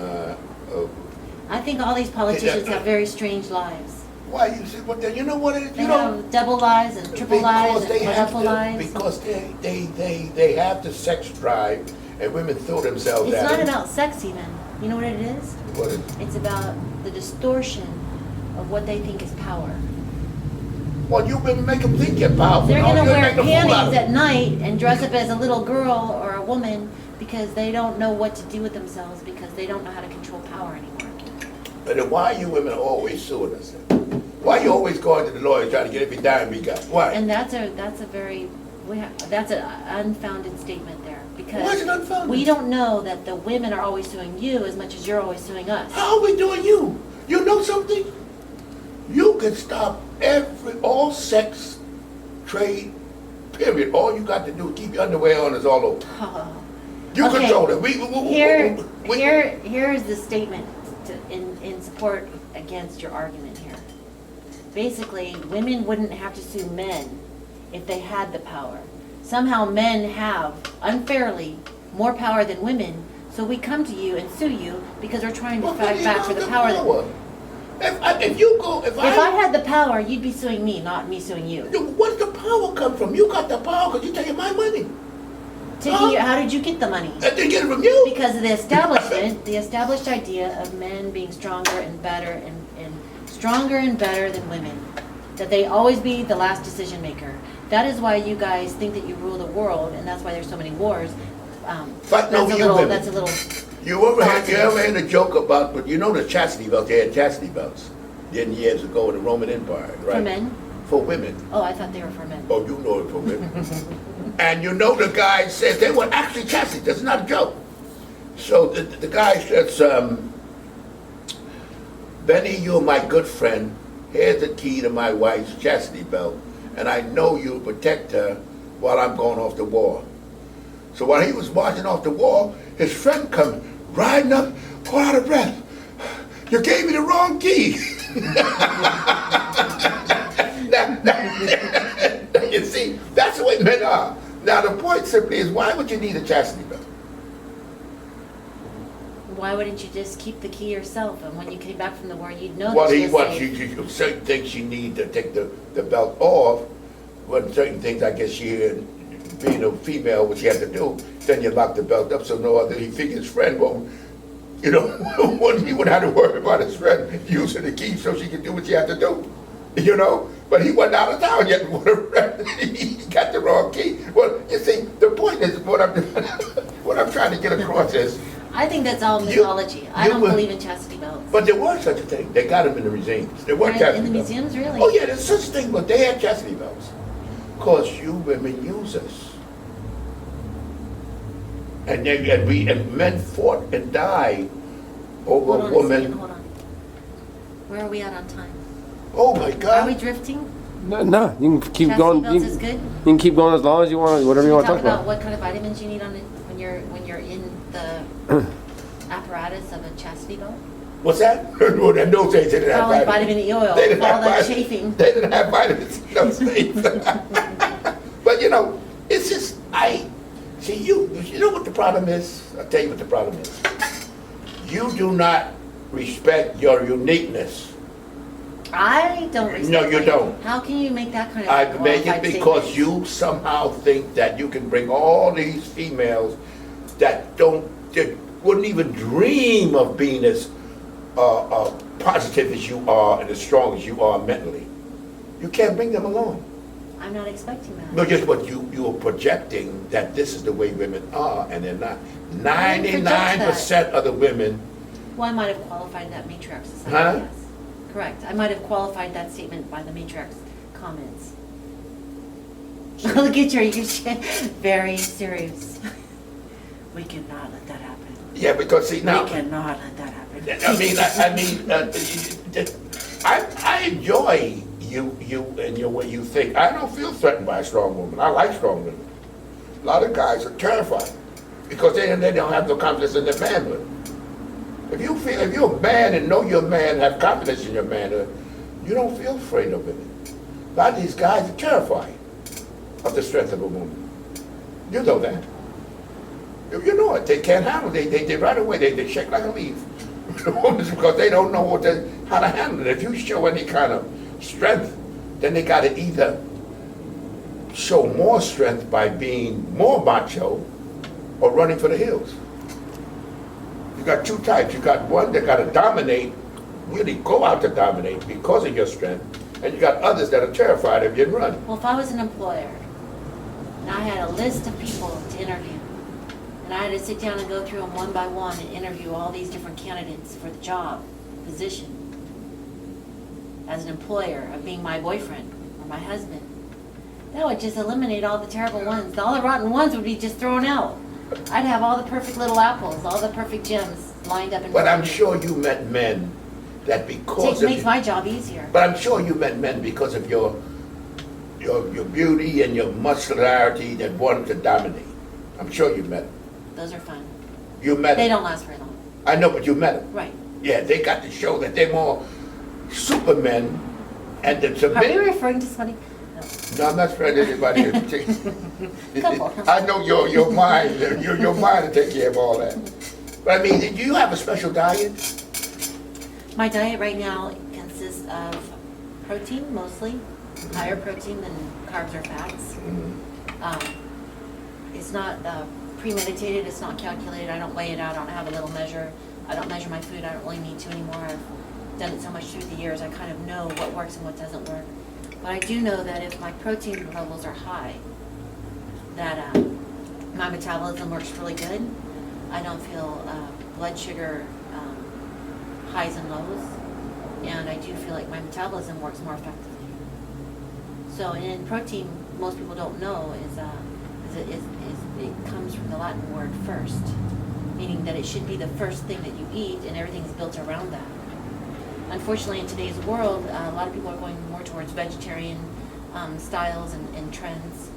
[SPEAKER 2] I think all these politicians have very strange lives.
[SPEAKER 3] why you say, what the, you know what it is?
[SPEAKER 2] They
[SPEAKER 3] You know,
[SPEAKER 2] have double lives and triple lives and quadruple lives.
[SPEAKER 3] because they have the sex drive, and women throw themselves
[SPEAKER 2] It's
[SPEAKER 3] at
[SPEAKER 2] not
[SPEAKER 3] it.
[SPEAKER 2] about sex even. You know what it is?
[SPEAKER 3] What is,
[SPEAKER 2] It's about the distortion of what they think is power.
[SPEAKER 3] well, you women make them think you're powerful.
[SPEAKER 2] They're
[SPEAKER 3] No,
[SPEAKER 2] gonna
[SPEAKER 3] you're
[SPEAKER 2] wear
[SPEAKER 3] making a fool out
[SPEAKER 2] panties
[SPEAKER 3] of
[SPEAKER 2] at
[SPEAKER 3] them.
[SPEAKER 2] night and dress up as a little girl or a woman because they don't know what to do with themselves because they don't know how to control power anymore.
[SPEAKER 3] But then why are you women always suing us? Why are you always going to the lawyer trying to get every dime we got? Why?
[SPEAKER 2] And that's an unfounded statement there because
[SPEAKER 3] Why is it unfounded?
[SPEAKER 2] we don't know that the women are always suing you as much as you're always suing us.
[SPEAKER 3] How are we doing you? You know something? You can stop all sex trade, period. All you got to do is keep your underwear on is all over. You
[SPEAKER 2] Okay.
[SPEAKER 3] control it.
[SPEAKER 2] Here is the statement in support against your argument here. Basically, women wouldn't have to sue men if they had the power. Somehow men have, unfairly, more power than women, so we come to you and sue you because we're trying to fight back for the power.
[SPEAKER 3] If
[SPEAKER 2] If I had the power, you'd be suing me, not me suing you.
[SPEAKER 3] where did the power come from? You got the power because you're taking my money.
[SPEAKER 2] How did you get the money?
[SPEAKER 3] I didn't get it from you.
[SPEAKER 2] Because of the establishment, the established idea of men being stronger and better and stronger and better than women. That they always be the last decision maker. That is why you guys think that you rule the world, and that's why there's so many wars.
[SPEAKER 3] Fighting over you women.
[SPEAKER 2] That's a little
[SPEAKER 3] You ever heard a joke about, but you know the chastity belts, they had chastity belts years ago in the Roman Empire, right?
[SPEAKER 2] For men?
[SPEAKER 3] For women.
[SPEAKER 2] Oh, I thought they were for men.
[SPEAKER 3] Oh, you know it for women. And you know the guy said they were actually chastity, that's not a joke. So the guy says, Benny, you're my good friend. Here's the key to my wife's chastity belt. And I know you'll protect her while I'm going off the war. So while he was marching off the wall, his friend come riding up, all out of breath. You gave me the wrong key. now, you see, that's the way men are. Now the point simply is, why would you need a chastity belt?
[SPEAKER 2] Why wouldn't you just keep the key yourself? And when you came back from the war, you'd know
[SPEAKER 3] Well,
[SPEAKER 2] that
[SPEAKER 3] he
[SPEAKER 2] she was
[SPEAKER 3] wants
[SPEAKER 2] safe.
[SPEAKER 3] you certain things she need to take the belt off. But certain things, I guess being a female, what she had to do, then you lock the belt up so no other, he figured his friend won't, he wouldn't have to worry about his friend using the key so she could do what she had to do, But he wasn't out of town yet with a friend. He got the wrong key. Well, you see, the point is, what I'm trying to get across is,
[SPEAKER 2] I think that's all mythology. I don't believe in chastity belts.
[SPEAKER 3] but there was such a thing. They got them in the museums. There were chastity
[SPEAKER 2] In the
[SPEAKER 3] belts.
[SPEAKER 2] museums, really?
[SPEAKER 3] Oh yeah, there's such a thing, but they had chastity belts. Because you women use us. And men fought and died over
[SPEAKER 2] Hold on a
[SPEAKER 3] women.
[SPEAKER 2] second, hold on. Where are we at on time?
[SPEAKER 3] Oh my
[SPEAKER 2] Are we
[SPEAKER 3] God.
[SPEAKER 2] drifting?
[SPEAKER 1] No, you can keep
[SPEAKER 2] Chastity
[SPEAKER 1] going.
[SPEAKER 2] belts
[SPEAKER 1] You
[SPEAKER 2] is good?
[SPEAKER 1] can keep going as long as you want, whatever you want to
[SPEAKER 2] Talk
[SPEAKER 1] talk
[SPEAKER 2] about
[SPEAKER 1] about.
[SPEAKER 2] what kind of vitamins you need on it when you're in the apparatus of a chastity belt.
[SPEAKER 3] What's that? No, in those days they didn't have
[SPEAKER 2] Probably
[SPEAKER 3] vitamins.
[SPEAKER 2] vitamin E oil,
[SPEAKER 3] They didn't
[SPEAKER 2] all
[SPEAKER 3] have
[SPEAKER 2] that
[SPEAKER 3] vitamins.
[SPEAKER 2] chafing.
[SPEAKER 3] They didn't have vitamins in those days. But it's just, you know what the problem is? I'll tell you what the problem is. You do not respect your uniqueness.
[SPEAKER 2] I don't respect
[SPEAKER 3] No, you
[SPEAKER 2] that.
[SPEAKER 3] don't.
[SPEAKER 2] How can you make that kind of
[SPEAKER 3] I make it
[SPEAKER 2] qualified
[SPEAKER 3] because
[SPEAKER 2] statement?
[SPEAKER 3] you somehow think that you can bring all these females that wouldn't even dream of being as positive as you are and as strong as you are mentally. You can't bring them along.
[SPEAKER 2] I'm not expecting that.
[SPEAKER 3] No, just what you are projecting that this is the way women are, and they're not.
[SPEAKER 2] I didn't project
[SPEAKER 3] 99% of the women.
[SPEAKER 2] Well, I might have qualified that matriarch society,
[SPEAKER 3] Huh?
[SPEAKER 2] yes. Correct. I might have qualified that statement by the matriarch's comments. Look at you're very serious. We cannot let that happen.
[SPEAKER 3] Yeah, because see now.
[SPEAKER 2] We cannot let that happen.
[SPEAKER 3] I enjoy you and your way you think. I don't feel threatened by a strong woman. I like strong women. A lot of guys are terrified because they don't have no confidence in their manhood. If you're a man and know you're a man, have confidence in your manhood, you don't feel afraid of women. A lot of these guys are terrified of the strength of a woman. You know that. You know it. They can't handle it. They right away, they shake like a leaf. Because they don't know how to handle it. If you show any kind of strength, then they got to either show more strength by being more macho or running for the hills. You got two types. You got one that got to dominate, really go out to dominate because of your strength, and you got others that are terrified of you and run.
[SPEAKER 2] Well, if I was an employer and I had a list of people to interview, and I had to sit down and go through them one by one and interview all these different candidates for the job, position, as an employer of being my boyfriend or my husband, that would just eliminate all the terrible ones. All the rotten ones would be just thrown out. I'd have all the perfect little apples, all the perfect gems lined up in
[SPEAKER 3] But
[SPEAKER 2] front
[SPEAKER 3] I'm
[SPEAKER 2] of me.
[SPEAKER 3] sure you met men that because of
[SPEAKER 2] Makes my job easier.
[SPEAKER 3] But I'm sure you met men because of your beauty and your muscularity that wanted to dominate. I'm sure you met them.
[SPEAKER 2] Those are fun.
[SPEAKER 3] You met
[SPEAKER 2] They
[SPEAKER 3] them.
[SPEAKER 2] don't last very long.
[SPEAKER 3] I know, but you met them.
[SPEAKER 2] Right.
[SPEAKER 3] Yeah, they got to show that they're more supermen and to
[SPEAKER 2] Are we
[SPEAKER 3] submit.
[SPEAKER 2] referring to somebody? No.
[SPEAKER 3] No, I'm not spreading anybody.
[SPEAKER 2] Couple.
[SPEAKER 3] I know your mind, your mind to take care of all that. But I mean, do you have a special diet?
[SPEAKER 2] My diet right now consists of protein mostly, higher protein than carbs or fats. It's not premeditated, it's not calculated, I don't weigh it out, I don't have a little measure. I don't measure my food, I don't really need to anymore. I've done it so much through the years, I kind of know what works and what doesn't work. But I do know that if my protein levels are high, that my metabolism works really good. I don't feel blood sugar highs and lows, and I do feel like my metabolism works more effectively. So, in protein, most people don't know it comes from the Latin word first, meaning that it should be the first thing that you eat, and everything is built around that. Unfortunately, in today's world, a lot of people are going more towards vegetarian styles and trends,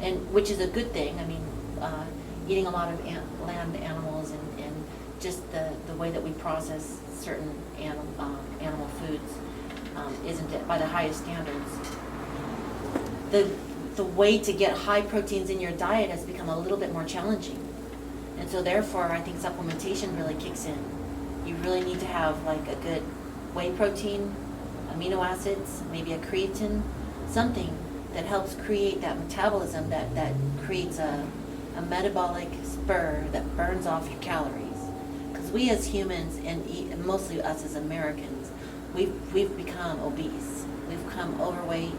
[SPEAKER 2] and which is a good thing. I mean, eating a lot of land animals and just the way that we process certain animal foods isn't by the highest standards. The way to get high proteins in your diet has become a little bit more challenging, and so therefore I think supplementation really kicks in. You really need to have like a good whey protein, amino acids, maybe a creatine, something that helps create that metabolism that creates a metabolic spur that burns off your calories. Because we as humans, and mostly us as Americans, we've become obese. We've become overweight,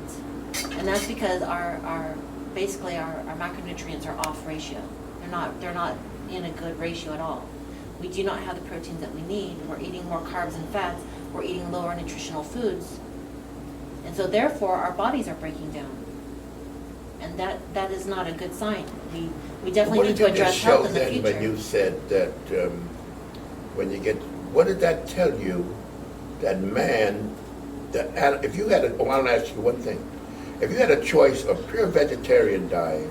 [SPEAKER 2] and that's because our macronutrients are off ratio. They're not in a good ratio at all. We do not have the proteins that we need. We're eating more carbs and fats. We're eating lower nutritional foods, and so therefore our bodies are breaking down, and that is not a good sign. We definitely need to address health in the future.
[SPEAKER 3] When you said that what did that tell you? That man, if you had I want to ask you one thing. If you had a choice of pure vegetarian diet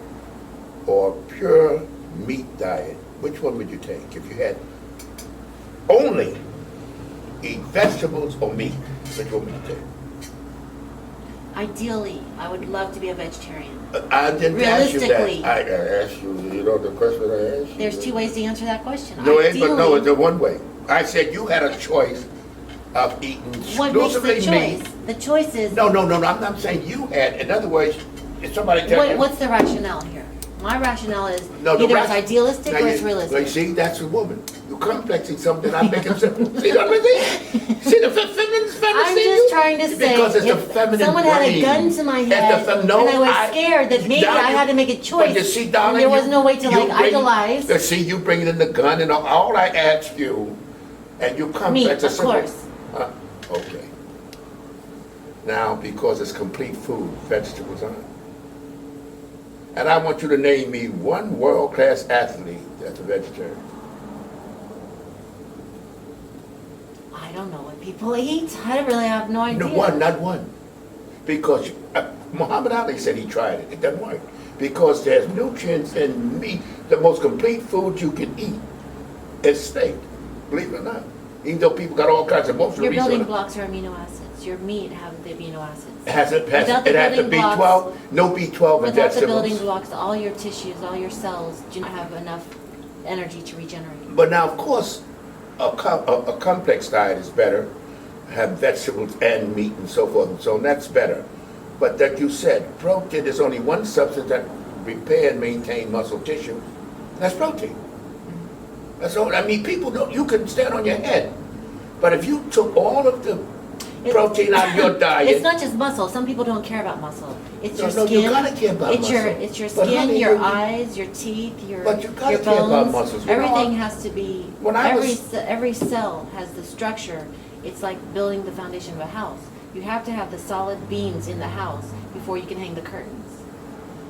[SPEAKER 3] or pure meat diet, which one would you take? If you had only eat vegetables or meat, which one would you take?
[SPEAKER 2] Ideally, I would love to be a vegetarian.
[SPEAKER 3] I didn't ask you
[SPEAKER 2] Realistically.
[SPEAKER 3] that. I asked you, the question I asked you.
[SPEAKER 2] There's two ways to answer that question.
[SPEAKER 3] No, but
[SPEAKER 2] Ideally,
[SPEAKER 3] no, it's a one way. I said you had a choice of eating
[SPEAKER 2] what makes
[SPEAKER 3] exclusively
[SPEAKER 2] the choice?
[SPEAKER 3] meat.
[SPEAKER 2] The choice is.
[SPEAKER 3] No, I'm not saying you had. In other words, if somebody tells you.
[SPEAKER 2] What's the rationale here? My rationale is
[SPEAKER 3] No,
[SPEAKER 2] either it's idealistic or it's
[SPEAKER 3] Well,
[SPEAKER 2] realistic.
[SPEAKER 3] you see, that's a woman. You're complexing something. I'm making simple. See what I'm saying? See the feminine
[SPEAKER 2] I'm just trying to say,
[SPEAKER 3] because it's the
[SPEAKER 2] if
[SPEAKER 3] feminine
[SPEAKER 2] someone
[SPEAKER 3] brain.
[SPEAKER 2] had a gun to my head, and I was scared that maybe I had to make a choice,
[SPEAKER 3] But you see, darling,
[SPEAKER 2] and there was no way to idolize.
[SPEAKER 3] See, you bringing in the gun, and all I asked you, and you complex.
[SPEAKER 2] Meat,
[SPEAKER 3] a
[SPEAKER 2] of
[SPEAKER 3] simple.
[SPEAKER 2] course.
[SPEAKER 3] Okay. Now, because it's complete food, vegetables aren't. And I want you to name me one world-class athlete that's a vegetarian.
[SPEAKER 2] I don't know what people eat. I really have no idea.
[SPEAKER 3] No, not one. Because Muhammad Ali said he tried it. It doesn't work. Because there's nutrients in meat. The most complete food you can eat is steak. Believe it or not. Even though people got all kinds of emotional
[SPEAKER 2] Your
[SPEAKER 3] reasons.
[SPEAKER 2] building blocks are amino acids. Your meat has the amino acids.
[SPEAKER 3] It has the
[SPEAKER 2] building
[SPEAKER 3] B12.
[SPEAKER 2] blocks-
[SPEAKER 3] No B12 in
[SPEAKER 2] Without the building
[SPEAKER 3] vegetables.
[SPEAKER 2] blocks, all your tissues, all your cells do not have enough energy to regenerate.
[SPEAKER 3] But now, of course, a complex diet is better. Have vegetables and meat and so forth and so on. That's better. But that you said, protein is only one substance that repair and maintain muscle tissue. That's protein. That's all. I mean, people don't. You can stand on your head, but if you took all of the protein out of your diet,
[SPEAKER 2] It's not just muscle. Some people don't care about muscle. It's your
[SPEAKER 3] No,
[SPEAKER 2] skin.
[SPEAKER 3] you gotta care about
[SPEAKER 2] it's your
[SPEAKER 3] muscle.
[SPEAKER 2] it's your
[SPEAKER 3] But
[SPEAKER 2] skin,
[SPEAKER 3] honey,
[SPEAKER 2] your
[SPEAKER 3] you-
[SPEAKER 2] eyes, your teeth, your
[SPEAKER 3] But you gotta
[SPEAKER 2] your
[SPEAKER 3] care
[SPEAKER 2] bones.
[SPEAKER 3] about muscles. You know,
[SPEAKER 2] Everything has to be.
[SPEAKER 3] when I
[SPEAKER 2] every
[SPEAKER 3] was-
[SPEAKER 2] every cell has the structure. It's like building the foundation of a house. You have to have the solid beams in the house before you can hang the curtains.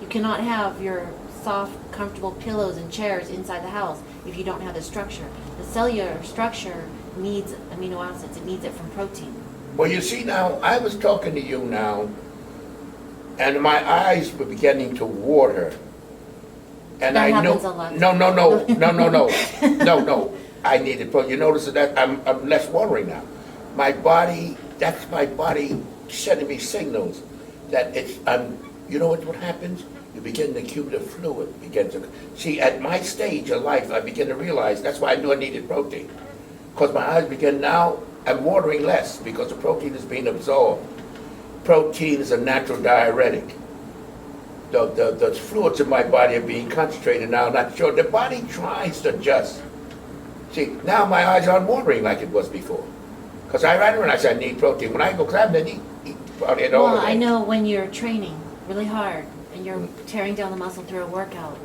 [SPEAKER 2] You cannot have your soft, comfortable pillows and chairs inside the house if you don't have the structure. The cellular structure needs amino acids. It needs it from protein.
[SPEAKER 3] well, you see now, I was talking to you now, and my eyes were beginning to water. And
[SPEAKER 2] That
[SPEAKER 3] I
[SPEAKER 2] happens
[SPEAKER 3] know,
[SPEAKER 2] a lot.
[SPEAKER 3] no. I needed protein. You notice that I'm less watering now. My body, that's my body sending me signals that it's. You know what happens? You begin to accumulate fluid. See, at my stage of life, I begin to realize that's why I knew I needed protein, because my eyes begin now. I'm watering less because the protein is being absorbed. Protein is a natural diuretic. The fluids in my body are being concentrated now. Not sure. The body tries to adjust. See, now my eyes aren't watering like it was before. Because I realize I need protein. When I go, because I haven't eat probably at all.
[SPEAKER 2] Well, I know when you're training really hard and you're tearing down the muscle through a workout,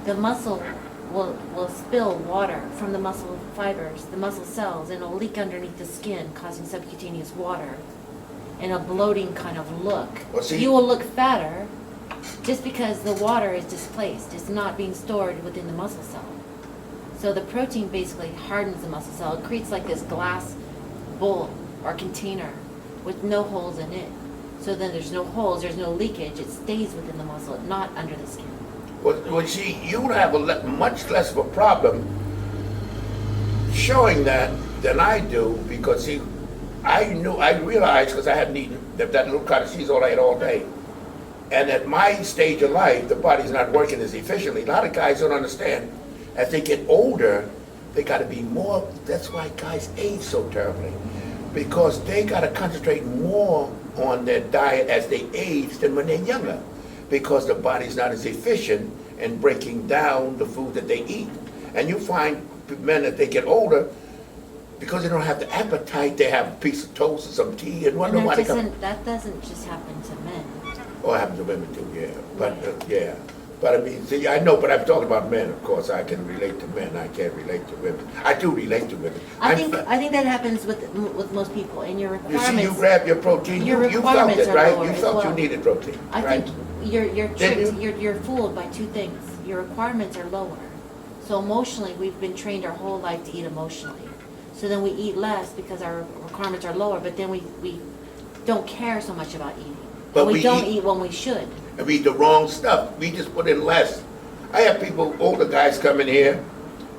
[SPEAKER 2] the muscle will spill water from the muscle fibers, the muscle cells, and it'll leak underneath the skin, causing subcutaneous water and a bloating kind of look.
[SPEAKER 3] Well, see-
[SPEAKER 2] You will look fatter just because the water is displaced. It's not being stored within the muscle cell. So the protein basically hardens the muscle cell. It creates like this glass bowl or container with no holes in it. So then there's no holes, there's no leakage. It stays within the muscle, not under the skin.
[SPEAKER 3] Well, see, you have much less of a problem showing that than I do, because see, I realized, because I hadn't eaten that little cottage cheese all I ate all day. And at my stage of life, the body's not working as efficiently. A lot of guys don't understand. As they get older, they got to be more, that's why guys age so terribly. Because they got to concentrate more on their diet as they age than when they're younger. Because the body's not as efficient in breaking down the food that they eat. And you find men that they get older, because they don't have the appetite, they have a piece of toast and some tea and wonder why they come.
[SPEAKER 2] That doesn't just happen to men.
[SPEAKER 3] Oh, it happens to women too, yeah. But, yeah. But I mean, see, I know, but I'm talking about men, of course. I can relate to men, I can't relate to women. I do relate to women.
[SPEAKER 2] I think that happens with most people, and your
[SPEAKER 3] You
[SPEAKER 2] requirements.
[SPEAKER 3] see, you grab your protein,
[SPEAKER 2] your
[SPEAKER 3] you felt
[SPEAKER 2] requirements
[SPEAKER 3] it,
[SPEAKER 2] are
[SPEAKER 3] right?
[SPEAKER 2] lower
[SPEAKER 3] You
[SPEAKER 2] as
[SPEAKER 3] felt you
[SPEAKER 2] well.
[SPEAKER 3] needed protein,
[SPEAKER 2] I
[SPEAKER 3] right?
[SPEAKER 2] think you're
[SPEAKER 3] Did
[SPEAKER 2] tricked. You're fooled by two things. Your requirements are lower. So emotionally, we've been trained our whole life to eat emotionally. So then we eat less because our requirements are lower. But then we don't care so much about eating.
[SPEAKER 3] But
[SPEAKER 2] And we
[SPEAKER 3] we
[SPEAKER 2] don't
[SPEAKER 3] eat-
[SPEAKER 2] eat when we should.
[SPEAKER 3] And we eat the wrong stuff. We just put in less. I have people, older guys come in here,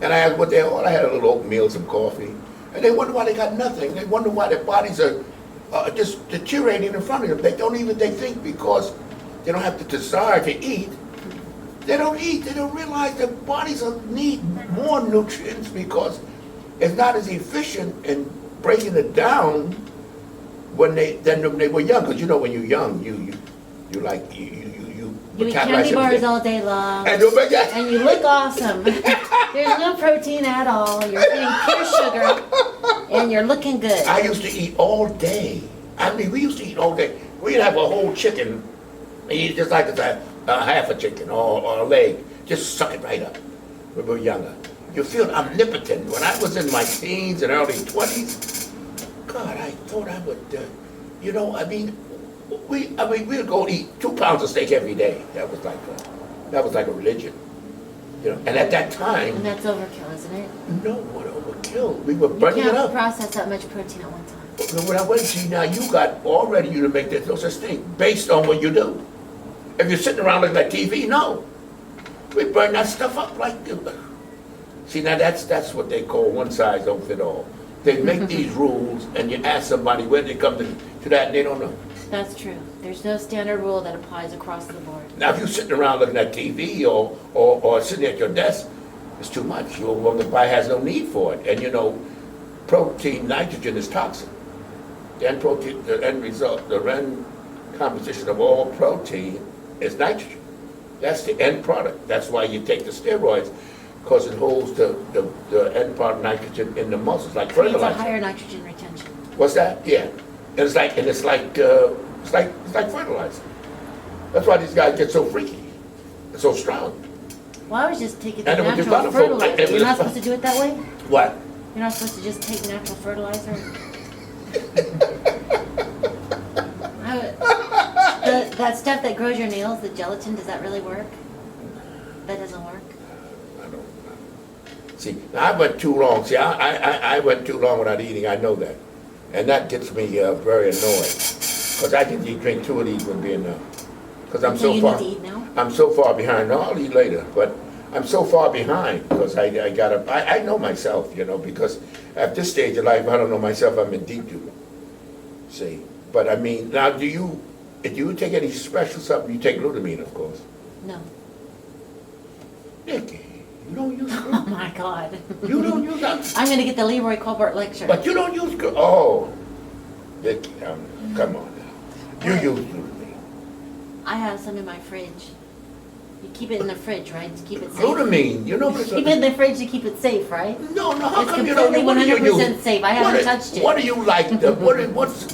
[SPEAKER 3] and I ask what they all. I had a little oatmeal, some coffee, and they wonder why they got nothing. They wonder why their bodies are just deteriorating in front of them. They think because they don't have the desire to eat, they don't eat. They don't realize their bodies need more nutrients because it's not as efficient in breaking it down than when they were young. Because you know, when you're young, you
[SPEAKER 2] You eat
[SPEAKER 3] metabolize
[SPEAKER 2] candy bars
[SPEAKER 3] everything.
[SPEAKER 2] all day long.
[SPEAKER 3] And don't make that.
[SPEAKER 2] And you look awesome. There's no protein at all. You're eating pure sugar, and you're looking good.
[SPEAKER 3] I used to eat all day. I mean, we used to eat all day. We'd have a whole chicken, and eat just like a half a chicken or a leg. Just suck it right up when we were younger. You feel omnipotent. When I was in my teens and early 20s, God, I thought I would, we'd go eat 2 pounds of steak every day. That was like a religion. And at that
[SPEAKER 2] And
[SPEAKER 3] time,
[SPEAKER 2] that's overkill, isn't it?
[SPEAKER 3] no, what overkill. We were
[SPEAKER 2] You
[SPEAKER 3] burning it
[SPEAKER 2] can't
[SPEAKER 3] up.
[SPEAKER 2] process that much protein at one time.
[SPEAKER 3] When I went to you now, you got already you to make that no such thing based on what you do. If you're sitting around looking at TV, no. We burn that stuff up like. See, now that's what they call one size don't fit all. They make these rules, and you ask somebody where they come to that, and they don't know.
[SPEAKER 2] That's true. There's no standard rule that applies across the board.
[SPEAKER 3] Now, if you're sitting around looking at TV or sitting at your desk, it's too much. The body has no need for it. And protein, nitrogen is toxic. The end result, the end composition of all protein is nitrogen. That's the end product. That's why you take the steroids, because it holds the end product nitrogen in the muscles, like
[SPEAKER 2] It's
[SPEAKER 3] fertilizer.
[SPEAKER 2] a higher nitrogen retention.
[SPEAKER 3] What's that? Yeah. And it's like fertilizer. That's why these guys get so freaky, and so strong.
[SPEAKER 2] Well, I was just taking the
[SPEAKER 3] And it was just
[SPEAKER 2] natural
[SPEAKER 3] wonderful.
[SPEAKER 2] fertilizer. You're not supposed to do it that way?
[SPEAKER 3] What?
[SPEAKER 2] You're not supposed to just take natural fertilizer? That stuff that grows your nails, the gelatin, does that really work? That doesn't work?
[SPEAKER 3] I don't know. See, I went too long. See, I went too long without eating. I know that, and that gets me very annoyed. Because I can drink 2 of these would be enough. Because I'm
[SPEAKER 2] So
[SPEAKER 3] so
[SPEAKER 2] you
[SPEAKER 3] far.
[SPEAKER 2] need to eat now?
[SPEAKER 3] I'm so far behind. No, I'll eat later. But I'm so far behind because I know myself. Because at this stage of life, I don't know myself. I'm in deep doo. See, but I mean, now do you take any special something? You take glutamine, of course.
[SPEAKER 2] No.
[SPEAKER 3] Nikki, you don't use
[SPEAKER 2] Oh
[SPEAKER 3] glutamine.
[SPEAKER 2] my God.
[SPEAKER 3] You don't use that.
[SPEAKER 2] I'm gonna get the Leroy Colbert lecture.
[SPEAKER 3] But you don't use glutamine. Oh, Nikki, come on now. You use glutamine.
[SPEAKER 2] I have some in my fridge. You keep it in the fridge, right? To keep it safe.
[SPEAKER 3] Glutamine,
[SPEAKER 2] Keep it in the fridge to keep it safe, right?
[SPEAKER 3] No, how
[SPEAKER 2] It's
[SPEAKER 3] come you don't?
[SPEAKER 2] completely
[SPEAKER 3] What do you
[SPEAKER 2] 100%
[SPEAKER 3] use?
[SPEAKER 2] safe. I haven't touched it.
[SPEAKER 3] What do you like?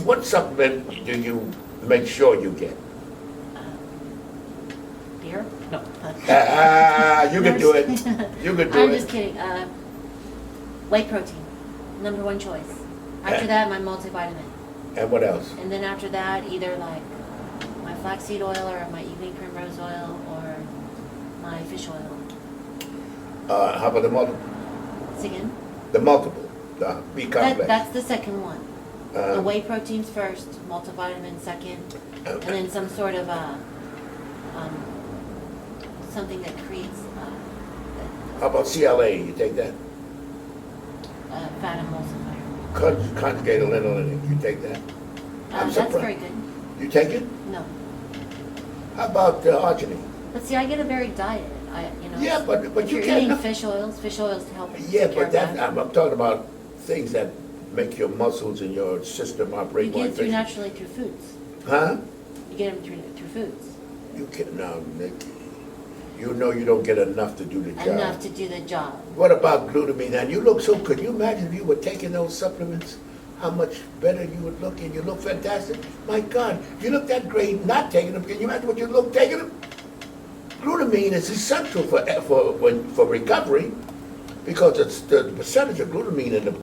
[SPEAKER 3] What supplement do you make sure you get?
[SPEAKER 2] Beer? No.
[SPEAKER 3] You can do it. You can do
[SPEAKER 2] I'm
[SPEAKER 3] it.
[SPEAKER 2] just kidding. Whey protein, number one choice. After that, my multivitamin.
[SPEAKER 3] And what else?
[SPEAKER 2] And then after that, either like my flaxseed oil or my evening primrose oil or my fish oil.
[SPEAKER 3] How about the multiple?
[SPEAKER 2] Once again,
[SPEAKER 3] The multiple, the B complex.
[SPEAKER 2] that's the second one. The
[SPEAKER 3] Uh,
[SPEAKER 2] whey proteins first, multivitamin second, and then some sort of something that creates
[SPEAKER 3] How about CLA? You take that?
[SPEAKER 2] fat emulsifier.
[SPEAKER 3] Conjugated linolenic. You take that? I'm
[SPEAKER 2] That's
[SPEAKER 3] surprised.
[SPEAKER 2] very good.
[SPEAKER 3] You take it?
[SPEAKER 2] No,
[SPEAKER 3] How about arginine?
[SPEAKER 2] but see, I get a varied diet.
[SPEAKER 3] Yeah, but
[SPEAKER 2] if
[SPEAKER 3] you
[SPEAKER 2] you're
[SPEAKER 3] can't.
[SPEAKER 2] eating fish oils to help.
[SPEAKER 3] Yeah,
[SPEAKER 2] take care
[SPEAKER 3] but
[SPEAKER 2] of
[SPEAKER 3] that
[SPEAKER 2] that.
[SPEAKER 3] I'm talking about things that make your muscles and your system operate
[SPEAKER 2] You
[SPEAKER 3] more
[SPEAKER 2] get it through
[SPEAKER 3] efficiently.
[SPEAKER 2] naturally through foods.
[SPEAKER 3] Huh?
[SPEAKER 2] You get them through foods.
[SPEAKER 3] You can now, Nick. You know you don't get enough to do the job.
[SPEAKER 2] Enough to do the job.
[SPEAKER 3] What about glutamine? And you look so good. Can you imagine if you were taking those supplements? How much better you would look, and you look fantastic. My God, you look that great not taking them. Can you imagine what you look taking them? Glutamine is essential for recovery because it's the percentage of glutamine in the